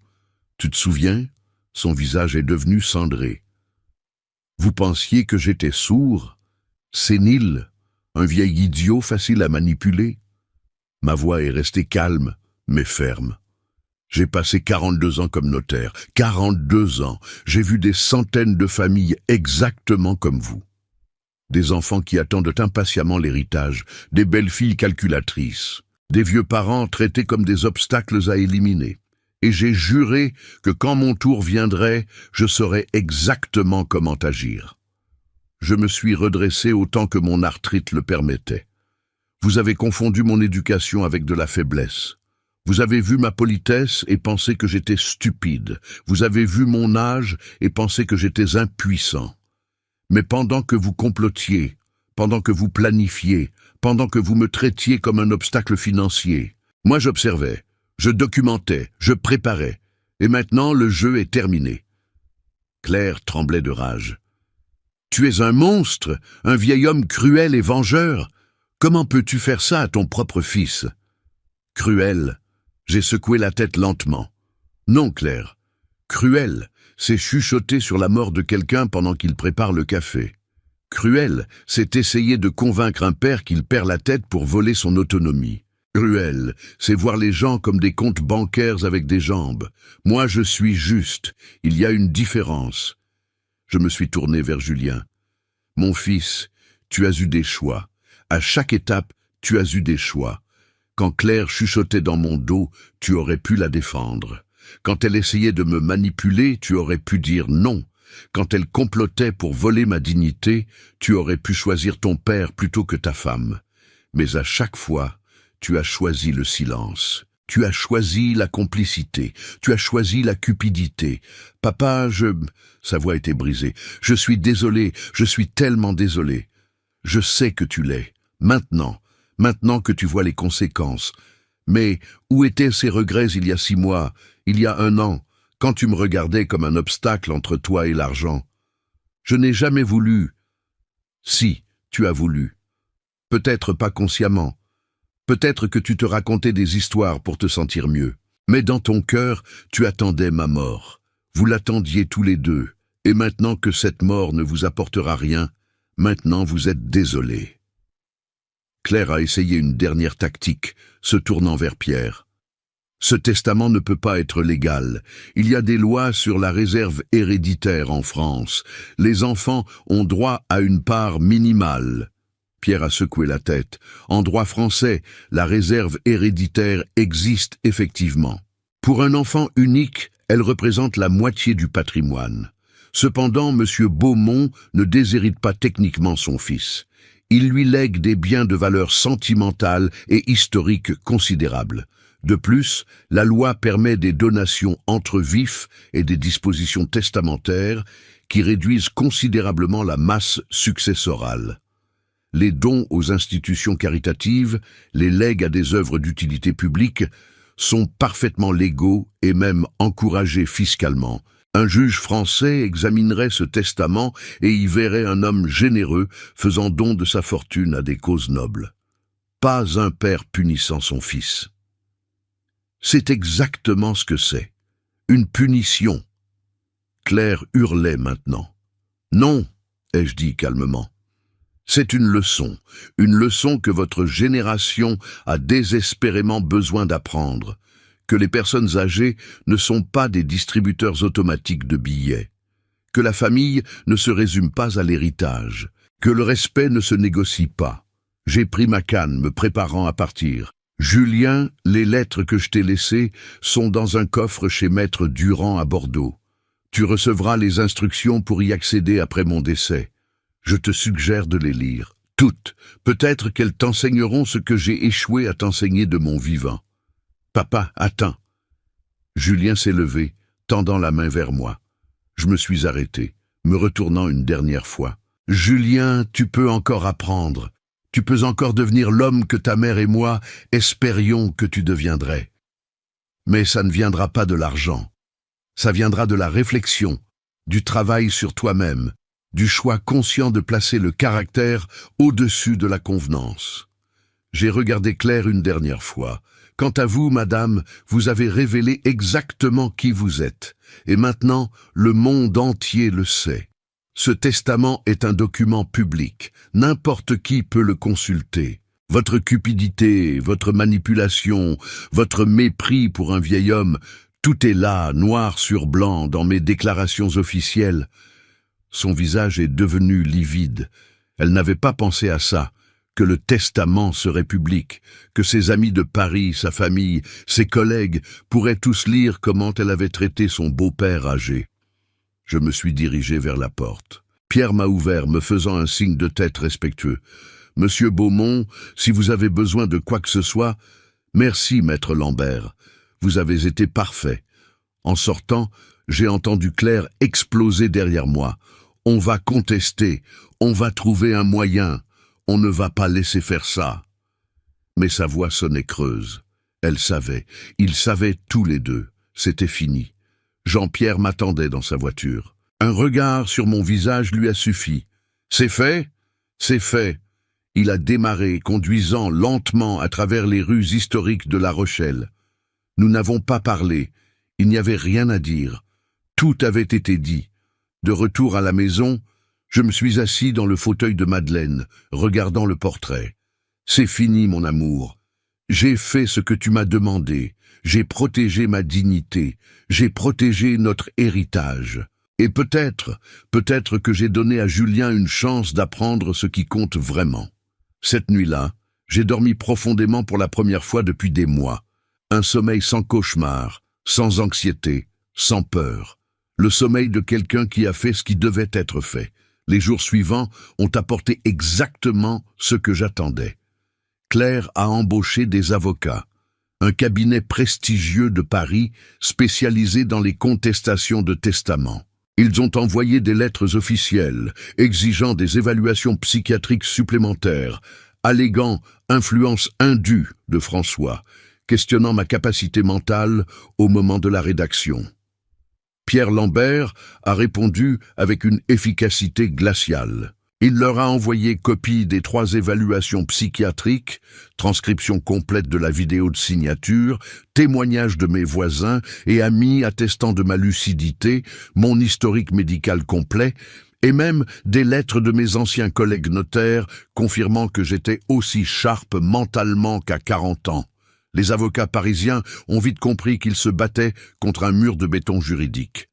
Tu te souviens? Son visage est devenu cendré. Vous pensiez que j'étais sourd, sénile, un vieil idiot facile à manipuler? Ma voix est restée calme, mais ferme. J'ai passé 42 ans comme notaire, 42 ans. J'ai vu des centaines de familles exactement comme vous. Des enfants qui attendent impatiemment l'héritage, des belles-filles calculatrices, des vieux parents traités comme des obstacles à éliminer. Et j'ai juré que quand mon tour viendrait, je saurais exactement comment agir. Je me suis redressé autant que mon arthrite le permettait. Vous avez confondu mon éducation avec de la faiblesse. Vous avez vu ma politesse et pensé que j'étais stupide. Vous avez vu mon âge et pensé que j'étais impuissant. Mais pendant que vous complotiez, pendant que vous planifiez, pendant que vous me traitiez comme un obstacle financier, moi j'observais. Je documentais, je préparais, et maintenant le jeu est terminé. Claire tremblait de rage. Tu es un monstre, un vieil homme cruel et vengeur. Comment peux-tu faire ça à ton propre fils? Cruel, j'ai secoué la tête lentement. Non, Claire, cruel, c'est chuchoter sur la mort de quelqu'un pendant qu'il prépare le café. Cruel, c'est essayer de convaincre un père qu'il perd la tête pour voler son autonomie. Cruel, c'est voir les gens comme des comptes bancaires avec des jambes. Moi, je suis juste. Il y a une différence. Je me suis tourné vers Julien. Mon fils, tu as eu des choix. À chaque étape, tu as eu des choix. Quand Claire chuchotait dans mon dos, tu aurais pu la défendre. Quand elle essayait de me manipuler, tu aurais pu dire non. Quand elle complotait pour voler ma dignité, tu aurais pu choisir ton père plutôt que ta femme. Mais à chaque fois, tu as choisi le silence. Tu as choisi la complicité. Tu as choisi la cupidité. Papa, Sa voix était brisée. Je suis désolé, je suis tellement désolé. Je sais que tu l'es. Maintenant que tu vois les conséquences. Mais où étaient ces regrets il y a 6 mois, il y a 1 an, quand tu me regardais comme un obstacle entre toi et l'argent? Je n'ai jamais voulu. Si, tu as voulu. Peut-être pas consciemment. Peut-être que tu te racontais des histoires pour te sentir mieux. Mais dans ton cœur, tu attendais ma mort. Vous l'attendiez tous les deux. Et maintenant que cette mort ne vous apportera rien, maintenant vous êtes désolés. Claire a essayé une dernière tactique, se tournant vers Pierre. Ce testament ne peut pas être légal. Il y a des lois sur la réserve héréditaire en France. Les enfants ont droit à une part minimale. Pierre a secoué la tête. En droit français, la réserve héréditaire existe effectivement. Pour un enfant unique, elle représente la moitié du patrimoine. Cependant, M. Beaumont ne déshérite pas techniquement son fils. Il lui lègue des biens de valeur sentimentale et historique considérables. De plus, la loi permet des donations entre vifs et des dispositions testamentaires qui réduisent considérablement la masse successorale. Les dons aux institutions caritatives, les legs à des œuvres d'utilité publique sont parfaitement légaux et même encouragés fiscalement. Un juge français examinerait ce testament et y verrait un homme généreux faisant don de sa fortune à des causes nobles. Pas un père punissant son fils. C'est exactement ce que c'est. Une punition. Claire hurlait maintenant. Non, ai-je dit calmement. C'est une leçon que votre génération a désespérément besoin d'apprendre, que les personnes âgées ne sont pas des distributeurs automatiques de billets, que la famille ne se résume pas à l'héritage, que le respect ne se négocie pas. J'ai pris ma canne, me préparant à partir. Julien, les lettres que je t'ai laissées sont dans un coffre chez Maître Durand à Bordeaux. Tu recevras les instructions pour y accéder après mon décès. Je te suggère de les lire, toutes. Peut-être qu'elles t'enseigneront ce que j'ai échoué à t'enseigner de mon vivant. Papa, attends. Julien s'est levé, tendant la main vers moi. Je me suis arrêté, me retournant une dernière fois. Julien, tu peux encore apprendre. Tu peux encore devenir l'homme que ta mère et moi espérions que tu deviendrais. Mais ça ne viendra pas de l'argent. Ça viendra de la réflexion, du travail sur toi-même, du choix conscient de placer le caractère au-dessus de la convenance. J'ai regardé Claire une dernière fois. Quant à vous, madame, vous avez révélé exactement qui vous êtes. Et maintenant, le monde entier le sait. Ce testament est un document public. N'importe qui peut le consulter. Votre cupidité, votre manipulation, votre mépris pour un vieil homme, tout est là, noir sur blanc, dans mes déclarations officielles. Son visage est devenu livide. Elle n'avait pas pensé à ça, que le testament serait public, que ses amis de Paris, sa famille, ses collègues pourraient tous lire comment elle avait traité son beau-père âgé. Je me suis dirigé vers la porte. Pierre m'a ouvert, me faisant un signe de tête respectueux. « Monsieur Beaumont, si vous avez besoin de quoi que ce soit, merci, maître Lambert. Vous avez été parfait. » En sortant, j'ai entendu Claire exploser derrière moi. « On va contester, on va trouver un moyen, on ne va pas laisser faire ça. » Mais sa voix sonnait creuse. Elle savait, ils savaient tous les deux. C'était fini. Jean-Pierre m'attendait dans sa voiture. Un regard sur mon visage lui a suffi. « C'est fait ? C'est fait. » Il a démarré, conduisant lentement à travers les rues historiques de La Rochelle. Nous n'avons pas parlé. Il n'y avait rien à dire. Tout avait été dit. De retour à la maison, je me suis assis dans le fauteuil de Madeleine, regardant le portrait. C'est fini, mon amour. J'ai fait ce que tu m'as demandé. J'ai protégé ma dignité. J'ai protégé notre héritage. Et peut-être que j'ai donné à Julien une chance d'apprendre ce qui compte vraiment. Cette nuit-là, j'ai dormi profondément pour la première fois depuis des mois. Un sommeil sans cauchemar, sans anxiété, sans peur. Le sommeil de quelqu'un qui a fait ce qui devait être fait. Les jours suivants ont apporté exactement ce que j'attendais. Claire a embauché des avocats. Un cabinet prestigieux de Paris spécialisé dans les contestations de testament. Ils ont envoyé des lettres officielles exigeant des évaluations psychiatriques supplémentaires, alléguant influence indue de François, questionnant ma capacité mentale au moment de la rédaction. Pierre Lambert a répondu avec une efficacité glaciale. Il leur a envoyé copie des 3 évaluations psychiatriques, transcription complète de la vidéo de signature, témoignages de mes voisins et amis attestant de ma lucidité, mon historique médical complet, et même des lettres de mes anciens collègues notaires confirmant que j'étais aussi sharp mentalement qu'à 40 ans. Les avocats parisiens ont vite compris qu'ils se battaient contre un mur de béton juridique.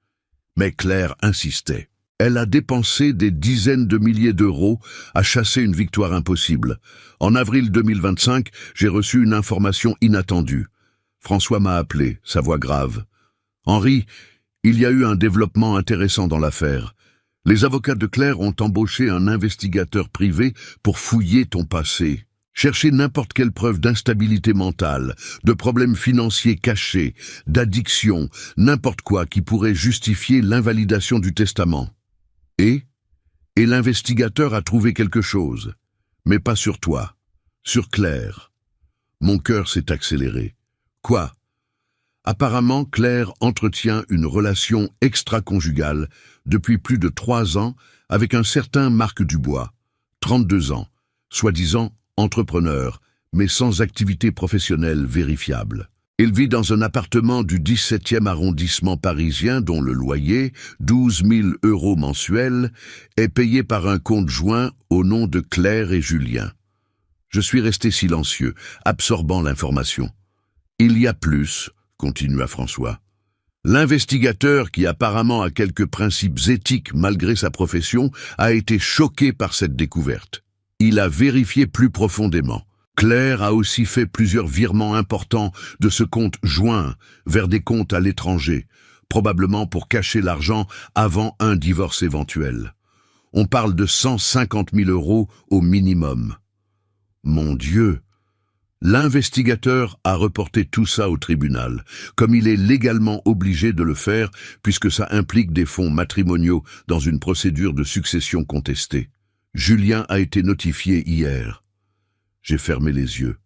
Mais Claire insistait. Elle a dépensé des dizaines de milliers d'euros à chasser une victoire impossible. En avril 2025, j'ai reçu une information inattendue. François m'a appelé, sa voix grave. « Henri, il y a eu un développement intéressant dans l'affaire. Les avocats de Claire ont embauché un investigateur privé pour fouiller ton passé. Chercher n'importe quelle preuve d'instabilité mentale, de problèmes financiers cachés, d'addiction, n'importe quoi qui pourrait justifier l'invalidation du testament. Et l'investigateur a trouvé quelque chose, mais pas sur toi, sur Claire. » Mon cœur s'est accéléré. Quoi? Apparemment, Claire entretient une relation extra-conjugale depuis plus de 3 ans avec un certain Marc Dubois, 32 ans, soi-disant entrepreneur, mais sans activité professionnelle vérifiable. Il vit dans un appartement du 17e arrondissement parisien dont le loyer, 12 000 € mensuels, est payé par un compte joint au nom de Claire et Julien. Je suis resté silencieux, absorbant l'information. « Il y a plus », continua François. L'investigateur, qui apparemment a quelques principes éthiques malgré sa profession, a été choqué par cette découverte. Il a vérifié plus profondément. Claire a aussi fait plusieurs virements importants de ce compte joint vers des comptes à l'étranger, probablement pour cacher l'argent avant un divorce éventuel. On parle de 150 000 € au minimum. Mon Dieu! L'investigateur a reporté tout ça au tribunal, comme il est légalement obligé de le faire puisque ça implique des fonds matrimoniaux dans une procédure de succession contestée. Julien a été notifié hier. J'ai fermé les yeux.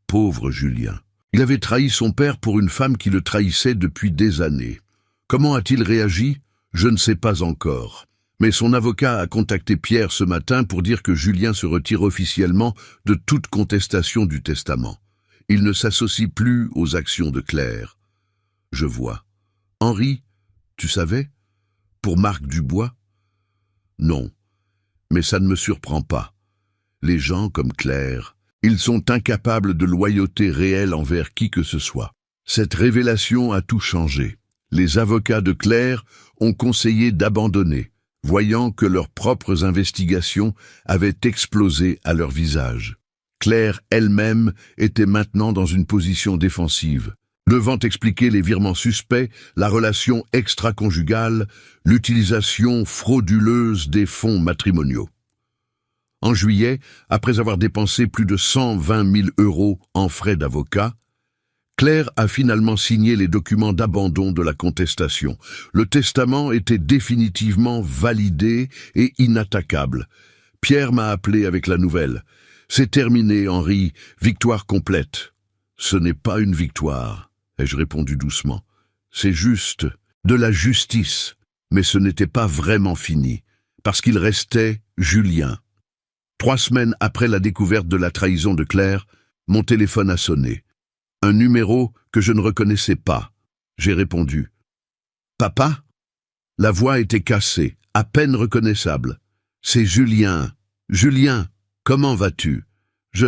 Pauvre Julien. Il avait trahi son père pour une femme qui le trahissait depuis des années. Comment a-t-il réagi? Je ne sais pas encore. Mais son avocat a contacté Pierre ce matin pour dire que Julien se retire officiellement de toute contestation du testament. Il ne s'associe plus aux actions de Claire. Je vois. Henri, tu savais? Pour Marc Dubois? Non, mais ça ne me surprend pas. Les gens comme Claire, ils sont incapables de loyauté réelle envers qui que ce soit. Cette révélation a tout changé. Les avocats de Claire ont conseillé d'abandonner, voyant que leurs propres investigations avaient explosé à leur visage. Claire elle-même était maintenant dans une position défensive, devant expliquer les virements suspects, la relation extra-conjugale, l'utilisation frauduleuse des fonds matrimoniaux. En juillet, après avoir dépensé plus de 120 000 € en frais d'avocat, Claire a finalement signé les documents d'abandon de la contestation. Le testament était définitivement validé et inattaquable. Pierre m'a appelé avec la nouvelle. « C'est terminé, Henri, victoire complète. » « Ce n'est pas une victoire, » ai-je répondu doucement. « C'est juste de la justice. » Mais ce n'était pas vraiment fini, parce qu'il restait Julien. 3 semaines après la découverte de la trahison de Claire, mon téléphone a sonné. Un numéro que je ne reconnaissais pas. J'ai répondu. « Papa ?» La voix était cassée, à peine reconnaissable. C'est Julien. Julien, comment vas-tu? Je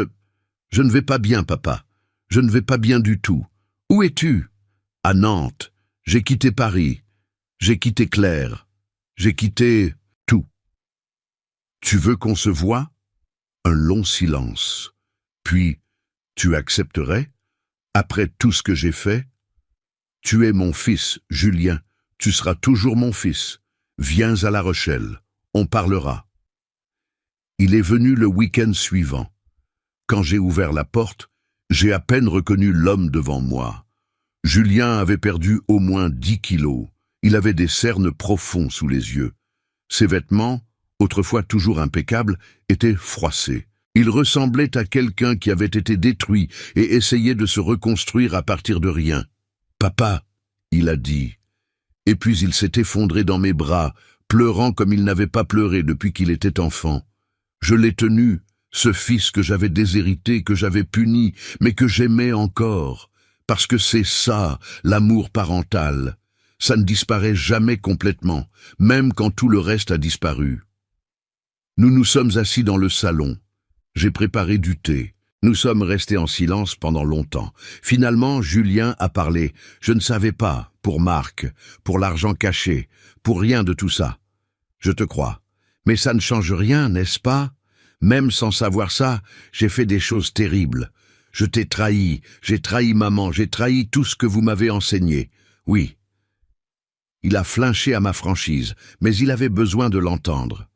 ne vais pas bien, papa. Je ne vais pas bien du tout. Où es-tu? À Nantes. J'ai quitté Paris. J'ai quitté Claire. J'ai quitté tout. Tu veux qu'on se voie? Un long silence. Puis, tu accepterais? Après tout ce que j'ai fait? Tu es mon fils, Julien. Tu seras toujours mon fils. Viens à La Rochelle. On parlera. Il est venu le week-end suivant. Quand j'ai ouvert la porte, j'ai à peine reconnu l'homme devant moi. Julien avait perdu au moins 10 kilos. Il avait des cernes profonds sous les yeux. Ses vêtements, autrefois toujours impeccables, étaient froissés. Il ressemblait à quelqu'un qui avait été détruit et essayait de se reconstruire à partir de rien. « Papa !» il a dit. Et puis il s'est effondré dans mes bras, pleurant comme il n'avait pas pleuré depuis qu'il était enfant. Je l'ai tenu, ce fils que j'avais déshérité, que j'avais puni, mais que j'aimais encore. Parce que c'est ça, l'amour parental. Ça ne disparaît jamais complètement, même quand tout le reste a disparu. Nous nous sommes assis dans le salon. J'ai préparé du thé. Nous sommes restés en silence pendant longtemps. Finalement, Julien a parlé. Je ne savais pas, pour Marc, pour l'argent caché, pour rien de tout ça. Je te crois. Mais ça ne change rien, n'est-ce pas? Même sans savoir ça, j'ai fait des choses terribles. Je t'ai trahi, j'ai trahi maman, j'ai trahi tout ce que vous m'avez enseigné. Oui. Il a flinché à ma franchise, mais il avait besoin de l'entendre.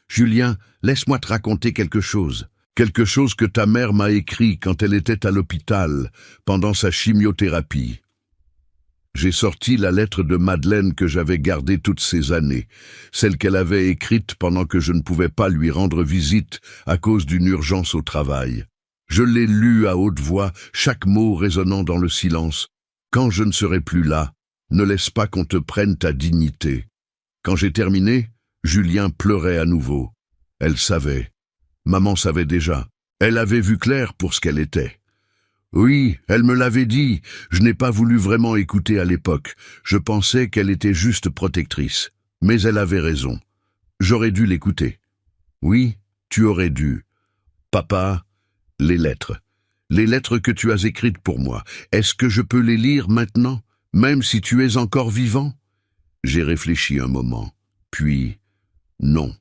Julien, laisse-moi te raconter quelque chose. Quelque chose que ta mère m'a écrit quand elle était à l'hôpital, pendant sa chimiothérapie. J'ai sorti la lettre de Madeleine que j'avais gardée toutes ces années, celle qu'elle avait écrite pendant que je ne pouvais pas lui rendre visite à cause d'une urgence au travail. Je l'ai lue à haute voix, chaque mot résonnant dans le silence. Quand je ne serai plus là, ne laisse pas qu'on te prenne ta dignité. Quand j'ai terminé, Julien pleurait à nouveau. Elle savait. Maman savait déjà. Elle avait vu clair pour ce qu'elle était. Oui, elle me l'avait dit. Je n'ai pas voulu vraiment écouter à l'époque. Je pensais qu'elle était juste protectrice. Mais elle avait raison. J'aurais dû l'écouter. Oui, tu aurais dû. Papa, les lettres. Les lettres que tu as écrites pour moi. Est-ce que je peux les lire maintenant, même si tu es encore vivant? J'ai réfléchi un moment. Puis, non.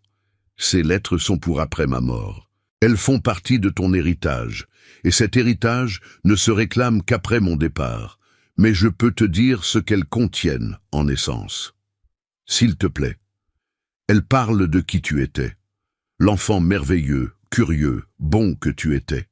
Ces lettres sont pour après ma mort. Elles font partie de ton héritage, et cet héritage ne se réclame qu'après mon départ. Mais je peux te dire ce qu'elles contiennent en essence. S'il te plaît. Elles parlent de qui tu étais, l'enfant merveilleux, curieux, bon que tu étais.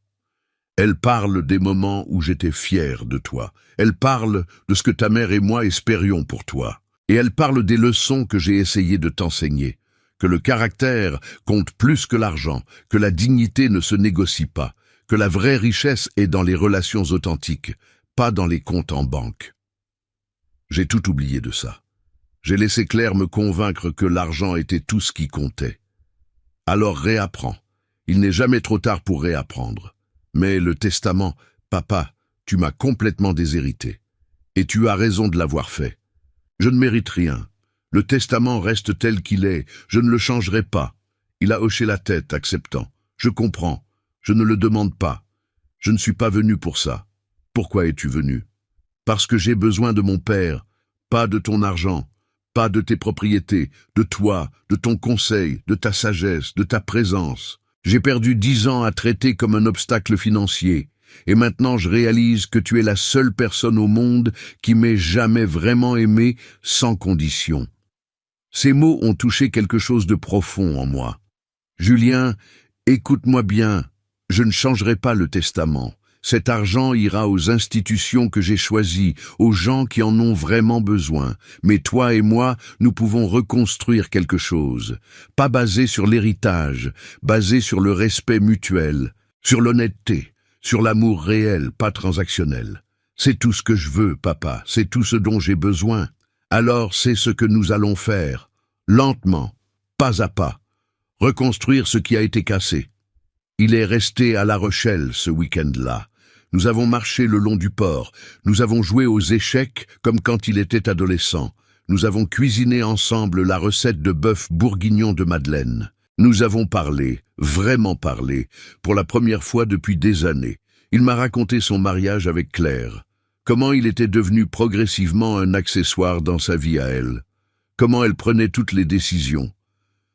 Elles parlent des moments où j'étais fier de toi. Elles parlent de ce que ta mère et moi espérions pour toi. Et elles parlent des leçons que j'ai essayé de t'enseigner. Que le caractère compte plus que l'argent, que la dignité ne se négocie pas, que la vraie richesse est dans les relations authentiques, pas dans les comptes en banque. J'ai tout oublié de ça. J'ai laissé Claire me convaincre que l'argent était tout ce qui comptait. Alors réapprends. Il n'est jamais trop tard pour réapprendre. Mais le testament, papa, tu m'as complètement déshérité. Et tu as raison de l'avoir fait. Je ne mérite rien. Le testament reste tel qu'il est, je ne le changerai pas. Il a hoché la tête, acceptant. Je comprends, je ne le demande pas. Je ne suis pas venu pour ça. Pourquoi es-tu venu? Parce que j'ai besoin de mon père, pas de ton argent, pas de tes propriétés, de toi, de ton conseil, de ta sagesse, de ta présence. J'ai perdu 10 ans à traiter comme un obstacle financier. Et maintenant je réalise que tu es la seule personne au monde qui m'ait jamais vraiment aimé sans condition. Ces mots ont touché quelque chose de profond en moi. Julien, écoute-moi bien, je ne changerai pas le testament. Cet argent ira aux institutions que j'ai choisies, aux gens qui en ont vraiment besoin. Mais toi et moi, nous pouvons reconstruire quelque chose. Pas basé sur l'héritage, basé sur le respect mutuel, sur l'honnêteté, sur l'amour réel, pas transactionnel. C'est tout ce que je veux, papa, c'est tout ce dont j'ai besoin. Alors c'est ce que nous allons faire, lentement, pas à pas, reconstruire ce qui a été cassé. Il est resté à La Rochelle ce week-end-là. Nous avons marché le long du port, nous avons joué aux échecs comme quand il était adolescent. Nous avons cuisiné ensemble la recette de bœuf bourguignon de Madeleine. Nous avons parlé, vraiment parlé, pour la première fois depuis des années. Il m'a raconté son mariage avec Claire, comment il était devenu progressivement un accessoire dans sa vie à elle, comment elle prenait toutes les décisions,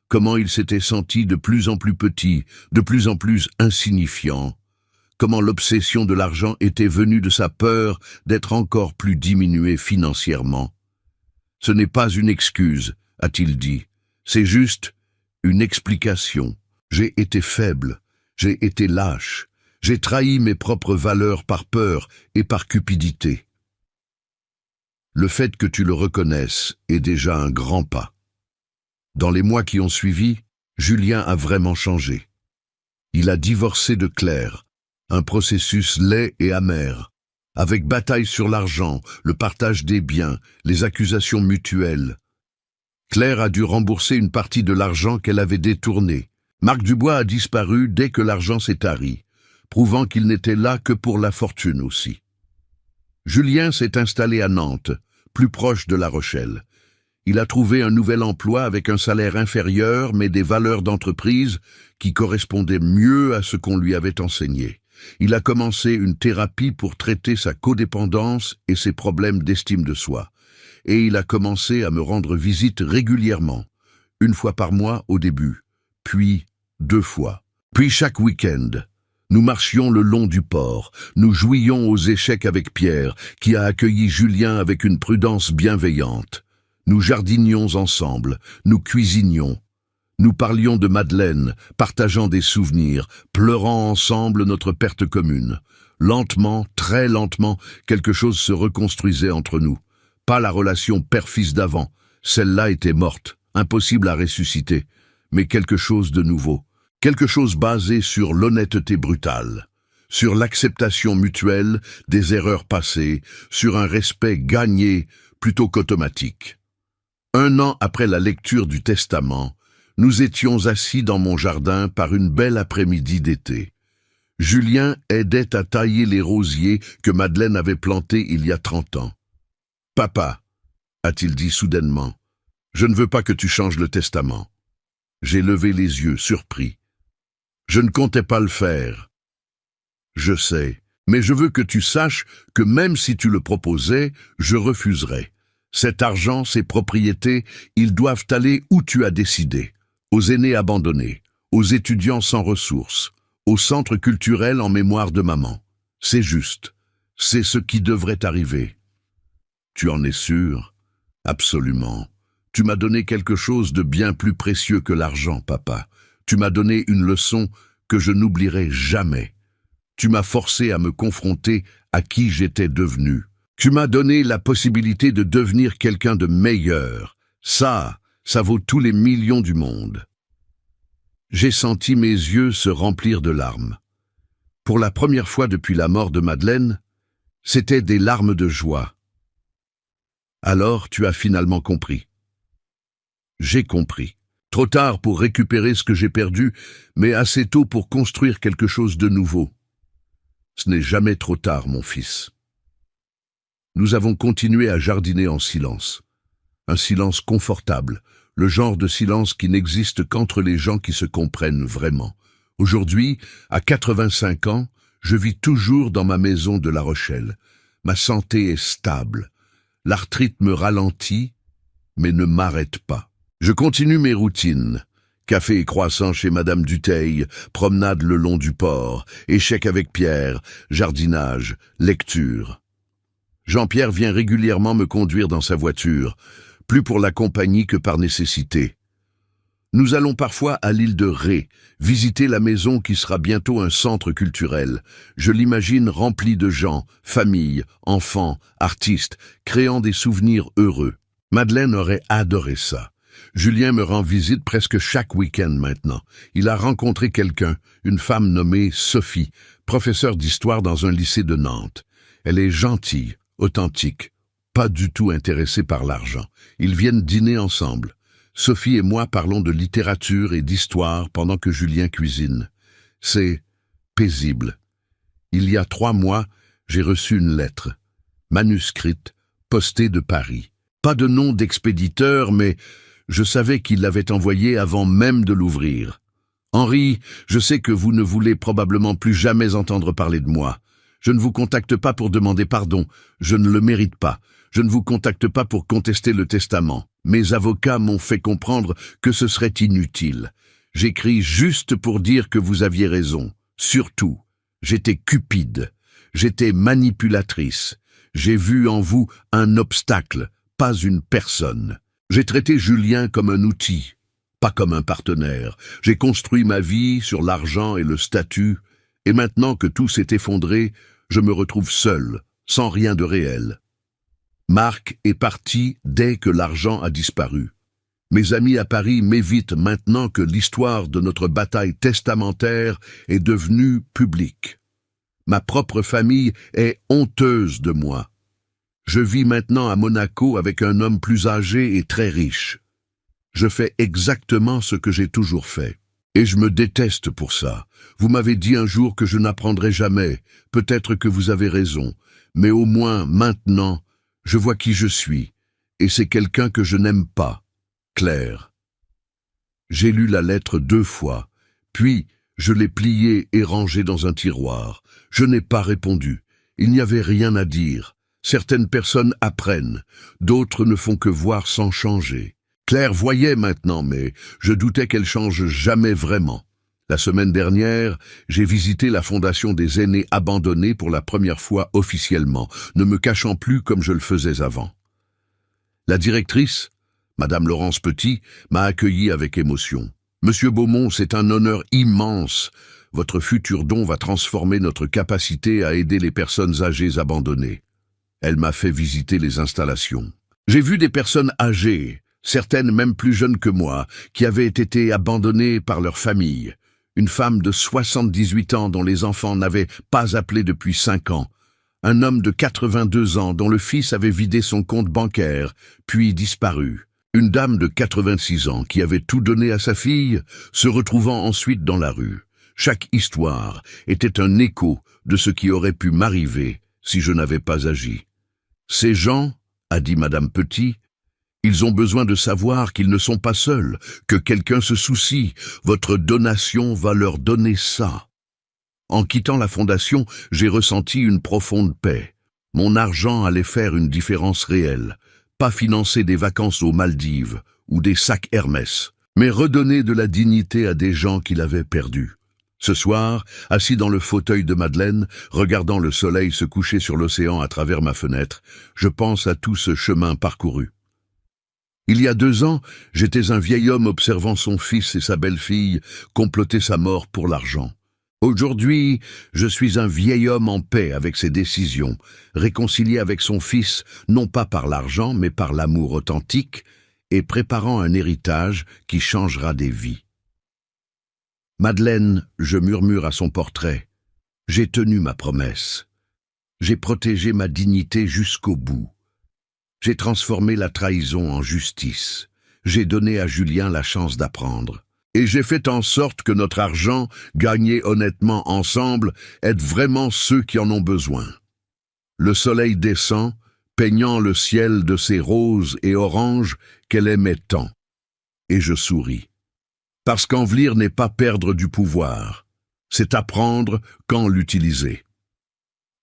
comment il s'était senti de plus en plus petit, de plus en plus insignifiant, comment l'obsession de l'argent était venue de sa peur d'être encore plus diminué financièrement. Ce n'est pas une excuse, a-t-il dit, c'est juste une explication. J'ai été faible, j'ai été lâche, j'ai trahi mes propres valeurs par peur et par cupidité. Le fait que tu le reconnaisses est déjà un grand pas. Dans les mois qui ont suivi, Julien a vraiment changé. Il a divorcé de Claire, un processus laid et amer, avec bataille sur l'argent, le partage des biens, les accusations mutuelles. Claire a dû rembourser une partie de l'argent qu'elle avait détourné. Marc Dubois a disparu dès que l'argent s'est tari, prouvant qu'il n'était là que pour la fortune aussi. Julien s'est installé à Nantes, plus proche de La Rochelle. Il a trouvé un nouvel emploi avec un salaire inférieur, mais des valeurs d'entreprise qui correspondaient mieux à ce qu'on lui avait enseigné. Il a commencé une thérapie pour traiter sa codépendance et ses problèmes d'estime de soi. Et il a commencé à me rendre visite régulièrement, une fois par mois au début, puis 2 fois, puis chaque week-end. Nous marchions le long du port, nous jouions aux échecs avec Pierre, qui a accueilli Julien avec une prudence bienveillante. Nous jardinions ensemble, nous cuisinions. Nous parlions de Madeleine, partageant des souvenirs, pleurant ensemble notre perte commune. Lentement, très lentement, quelque chose se reconstruisait entre nous. Pas la relation père-fils d'avant, celle-là était morte, impossible à ressusciter, mais quelque chose de nouveau, quelque chose basé sur l'honnêteté brutale, sur l'acceptation mutuelle des erreurs passées, sur un respect gagné plutôt qu'automatique. 1 an après la lecture du Testament, nous étions assis dans mon jardin par une belle après-midi d'été. Julien aidait à tailler les rosiers que Madeleine avait plantés il y a 30 ans. « Papa, a-t-il dit soudainement, je ne veux pas que tu changes le testament. » J'ai levé les yeux, surpris. Je ne comptais pas le faire. Je sais, mais je veux que tu saches que même si tu le proposais, je refuserais. Cet argent, ces propriétés, ils doivent aller où tu as décidé, aux aînés abandonnés, aux étudiants sans ressources, au centre culturel en mémoire de maman. C'est juste, c'est ce qui devrait arriver. Tu en es sûr? Absolument. Tu m'as donné quelque chose de bien plus précieux que l'argent, papa. Tu m'as donné une leçon que je n'oublierai jamais. Tu m'as forcé à me confronter à qui j'étais devenu. Tu m'as donné la possibilité de devenir quelqu'un de meilleur. Ça vaut tous les millions du monde. J'ai senti mes yeux se remplir de larmes. Pour la première fois depuis la mort de Madeleine, c'était des larmes de joie. Alors tu as finalement compris. J'ai compris. Trop tard pour récupérer ce que j'ai perdu, mais assez tôt pour construire quelque chose de nouveau. Ce n'est jamais trop tard, mon fils. Nous avons continué à jardiner en silence. Un silence confortable, le genre de silence qui n'existe qu'entre les gens qui se comprennent vraiment. Aujourd'hui, à 85 ans, je vis toujours dans ma maison de La Rochelle. Ma santé est stable. L'arthrite me ralentit, mais ne m'arrête pas. Je continue mes routines. Café et croissant chez Madame Dutheil, promenade le long du port, échecs avec Pierre, jardinage, lecture. Jean-Pierre vient régulièrement me conduire dans sa voiture, plus pour la compagnie que par nécessité. Nous allons parfois à l'île de Ré, visiter la maison qui sera bientôt un centre culturel. Je l'imagine rempli de gens, familles, enfants, artistes, créant des souvenirs heureux. Madeleine aurait adoré ça. Julien me rend visite presque chaque week-end maintenant. Il a rencontré quelqu'un, une femme nommée Sophie, professeure d'histoire dans un lycée de Nantes. Elle est gentille, authentique, pas du tout intéressée par l'argent. Ils viennent dîner ensemble. Sophie et moi parlons de littérature et d'histoire pendant que Julien cuisine. C'est paisible. Il y a 3 mois, j'ai reçu une lettre, manuscrite, postée de Paris. Pas de nom d'expéditeur, mais je savais qu'il l'avait envoyé avant même de l'ouvrir. Henri, je sais que vous ne voulez probablement plus jamais entendre parler de moi. Je ne vous contacte pas pour demander pardon, je ne le mérite pas. Je ne vous contacte pas pour contester le testament. Mes avocats m'ont fait comprendre que ce serait inutile. J'écris juste pour dire que vous aviez raison. Surtout, j'étais cupide, j'étais manipulatrice. J'ai vu en vous un obstacle, pas une personne. J'ai traité Julien comme un outil, pas comme un partenaire. J'ai construit ma vie sur l'argent et le statut, et maintenant que tout s'est effondré, je me retrouve seul, sans rien de réel. Marc est parti dès que l'argent a disparu. Mes amis à Paris m'évitent maintenant que l'histoire de notre bataille testamentaire est devenue publique. Ma propre famille est honteuse de moi. Je vis maintenant à Monaco avec un homme plus âgé et très riche. Je fais exactement ce que j'ai toujours fait. Et je me déteste pour ça. Vous m'avez dit un jour que je n'apprendrai jamais. Peut-être que vous avez raison. Mais au moins, maintenant, je vois qui je suis. Et c'est quelqu'un que je n'aime pas. Claire. J'ai lu la lettre 2 fois. Puis, je l'ai pliée et rangée dans un tiroir. Je n'ai pas répondu. Il n'y avait rien à dire. Certaines personnes apprennent. D'autres ne font que voir sans changer. Claire voyait maintenant, mais je doutais qu'elle change jamais vraiment. La semaine dernière, j'ai visité la Fondation des aînés abandonnés pour la première fois officiellement, ne me cachant plus comme je le faisais avant. La directrice, Madame Laurence Petit, m'a accueilli avec émotion. Monsieur Beaumont, c'est un honneur immense. Votre futur don va transformer notre capacité à aider les personnes âgées abandonnées. Elle m'a fait visiter les installations. J'ai vu des personnes âgées, certaines même plus jeunes que moi, qui avaient été abandonnées par leur famille. Une femme de 78 ans dont les enfants n'avaient pas appelé depuis 5 ans. Un homme de 82 ans dont le fils avait vidé son compte bancaire, puis disparu. Une dame de 86 ans qui avait tout donné à sa fille, se retrouvant ensuite dans la rue. Chaque histoire était un écho de ce qui aurait pu m'arriver si je n'avais pas agi. Ces gens, a dit Madame Petit, ils ont besoin de savoir qu'ils ne sont pas seuls, que quelqu'un se soucie. Votre donation va leur donner ça. En quittant la fondation, j'ai ressenti une profonde paix. Mon argent allait faire une différence réelle. Pas financer des vacances aux Maldives ou des sacs Hermès, mais redonner de la dignité à des gens qui l'avaient perdue. Ce soir, assis dans le fauteuil de Madeleine, regardant le soleil se coucher sur l'océan à travers ma fenêtre, je pense à tout ce chemin parcouru. Il y a 2 ans, j'étais un vieil homme observant son fils et sa belle-fille comploter sa mort pour l'argent. Aujourd'hui, je suis un vieil homme en paix avec ses décisions, réconcilié avec son fils, non pas par l'argent, mais par l'amour authentique, et préparant un héritage qui changera des vies. Madeleine, je murmure à son portrait, j'ai tenu ma promesse. J'ai protégé ma dignité jusqu'au bout. J'ai transformé la trahison en justice. J'ai donné à Julien la chance d'apprendre. Et j'ai fait en sorte que notre argent, gagné honnêtement ensemble, aide vraiment ceux qui en ont besoin. Le soleil descend, peignant le ciel de ces roses et oranges qu'elle aimait tant. Et je souris. Parce qu'envlir n'est pas perdre du pouvoir, c'est apprendre quand l'utiliser.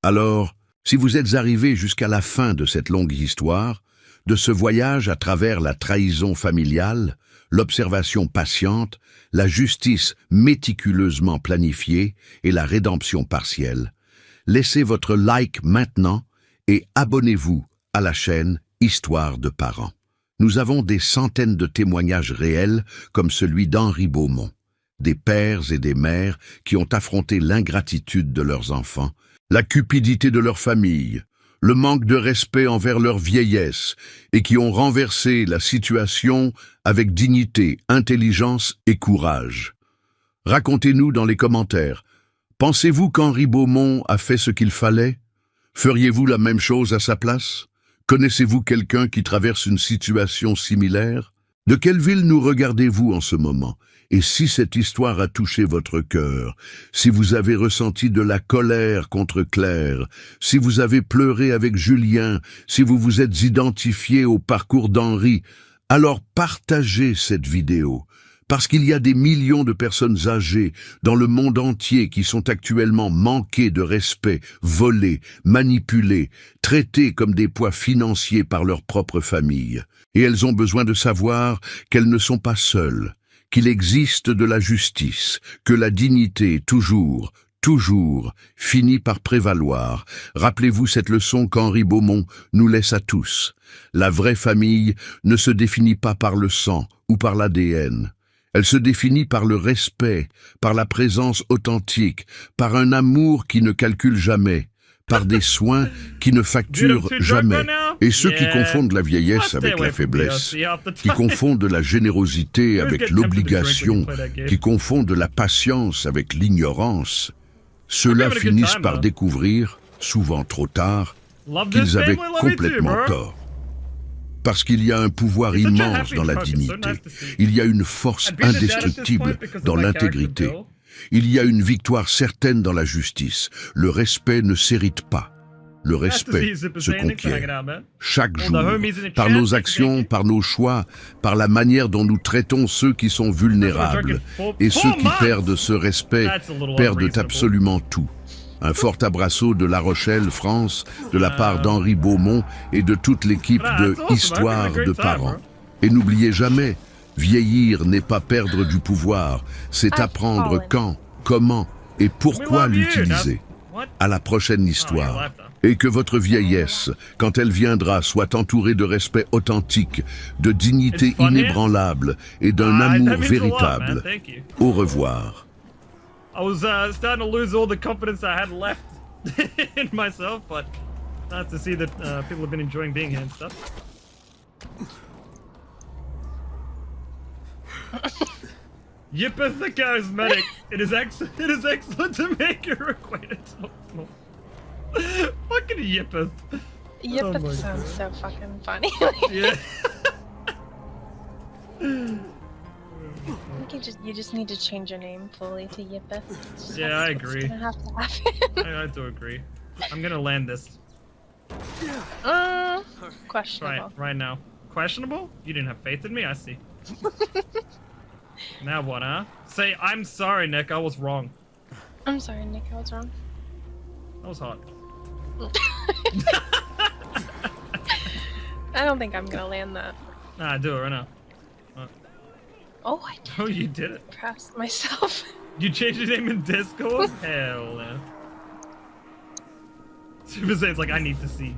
Alors, si vous êtes arrivé jusqu'à la fin de cette longue histoire, de ce voyage à travers la trahison familiale, l'observation patiente, la justice méticuleusement planifiée et la rédemption partielle, laissez votre like maintenant et abonnez-vous à la chaîne Histoire de parents. Nous avons des centaines de témoignages réels comme celui d'Henri Beaumont, des pères et des mères qui ont affronté l'ingratitude de leurs enfants, la cupidité de leur famille, le manque de respect envers leur vieillesse et qui ont renversé la situation avec dignité, intelligence et courage. Racontez-nous dans les commentaires, pensez-vous qu'Henri Beaumont a fait ce qu'il fallait? Feriez-vous la même chose à sa place? Connaissez-vous quelqu'un qui traverse une situation similaire? De quelle ville nous regardez-vous en ce moment? Et si cette histoire a touché votre cœur, si vous avez ressenti de la colère contre Claire, si vous avez pleuré avec Julien, si vous vous êtes identifié au parcours d'Henri, alors partagez cette vidéo. Parce qu'il y a des millions de personnes âgées dans le monde entier qui sont actuellement manquées de respect, volées, manipulées, traitées comme des poids financiers par leur propre famille. Et elles ont besoin de savoir qu'elles ne sont pas seules, qu'il existe de la justice, que la dignité toujours finit par prévaloir. Rappelez-vous cette leçon qu'Henri Beaumont nous laisse à tous. La vraie famille ne se définit pas par le sang ou par l'ADN. Elle se définit par le respect, par la présence authentique, par un amour qui ne calcule jamais, par des soins qui ne facturent jamais. Et ceux qui confondent la vieillesse avec la faiblesse, qui confondent la générosité avec l'obligation, qui confondent la patience avec l'ignorance, ceux-là finissent par découvrir, souvent trop tard, qu'ils avaient complètement tort. Parce qu'il y a un pouvoir immense dans la dignité. Il y a une force indestructible dans l'intégrité. Il y a une victoire certaine dans la justice. Le respect ne s'hérite pas. Le respect se conquiert. Chaque jour, par nos actions, par nos choix, par la manière dont nous traitons ceux qui sont vulnérables. Et ceux qui perdent ce respect perdent absolument tout. Un fort abraço de La Rochelle, France, de la part d'Henri Beaumont et de toute l'équipe de Histoire de parents. Et n'oubliez jamais, vieillir n'est pas perdre du pouvoir, c'est apprendre quand, comment et pourquoi l'utiliser. À la prochaine histoire. Et que votre vieillesse, quand elle viendra, soit entourée de respect authentique, de dignité inébranlable et d'un amour véritable. Au revoir. I was starting to lose all the confidence I had left in myself, but nice to see that people have been enjoying being here and stuff. Yipper the charismatic. It is excellent to make your acquaintance. Fucking Yipper. Yipper my sounds so fucking funny. Yeah. I think you just need to change your name fully to Yipper. Yeah, I agree. Gonna have to happen. I do agree. I'm gonna land this. Questionable. Right now. Questionable? You didn't have faith in me? I see. Now what, huh? Say, I'm sorry, Nick. I was wrong. I'm sorry, Nick. I was wrong. That was hot. I don't think I'm gonna land that. Nah, do it right now. Oh, I did. Oh, you did it. Impressed myself. You changed your name in Discord? Hell yeah. Super Saiyan's like, I need to see.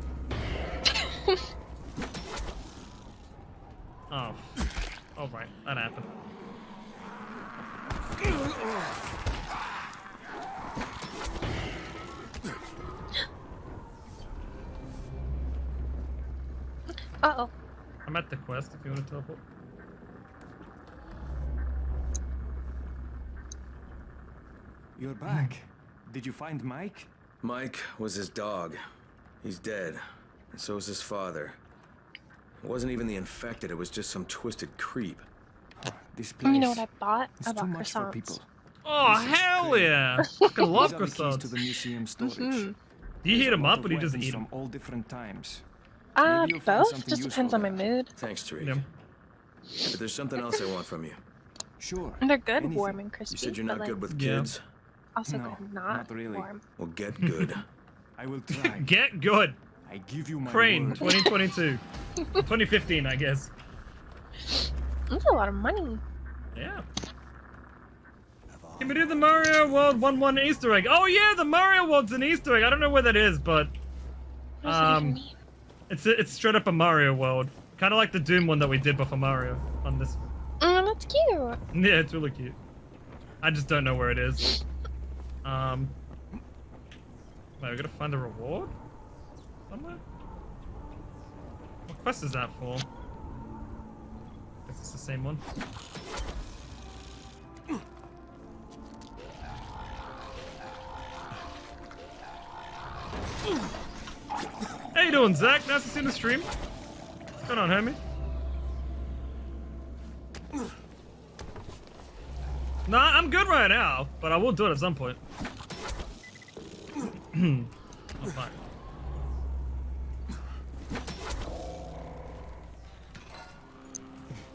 Oh. Oh, right. That happened. Uh-oh. I'm at the quest if you want to teleport. You're back. Did you find Mike? Mike was his dog. He's dead. And so is his father. It wasn't even the infected, it was just some twisted creep. This place You know what I bought? is I too bought much for people. croissants. Oh, This is hell crazy. yeah! Fucking love These are the keys to croissants. the museum storage. Do you heat There's a him lot up of or do you just weapons eat him? from all different times. Maybe you'll find Both. something Just depends useful on my there. mood. Thanks, Tariq. Yeah. But there's something else I want from you. Sure. And they're good, anything. warm and crispy. You said you're but, not good with Yeah. kids? Also No, good, not really. warm. Well, get good. I will try. Get good. I give you my Crane, word. 2022. 2015, I guess. That's a lot of money. Yeah. Can we do the Mario World 1-1 Easter egg? Oh yeah, the Mario World's an Easter egg. I don't know where that is, but What does that even mean? it's straight up a Mario World. Kind of like the Doom one that we did before Mario on this. That's cute. Yeah, it's really cute. I just don't know where it is. Wait, we gotta find the reward? Somewhere? What quest is that for? Guess it's the same one. How you doing, Zach? Nice to see you in the stream. What's going on, homie? Nah, I'm good right now, but I will do it at some point. Oh, fine.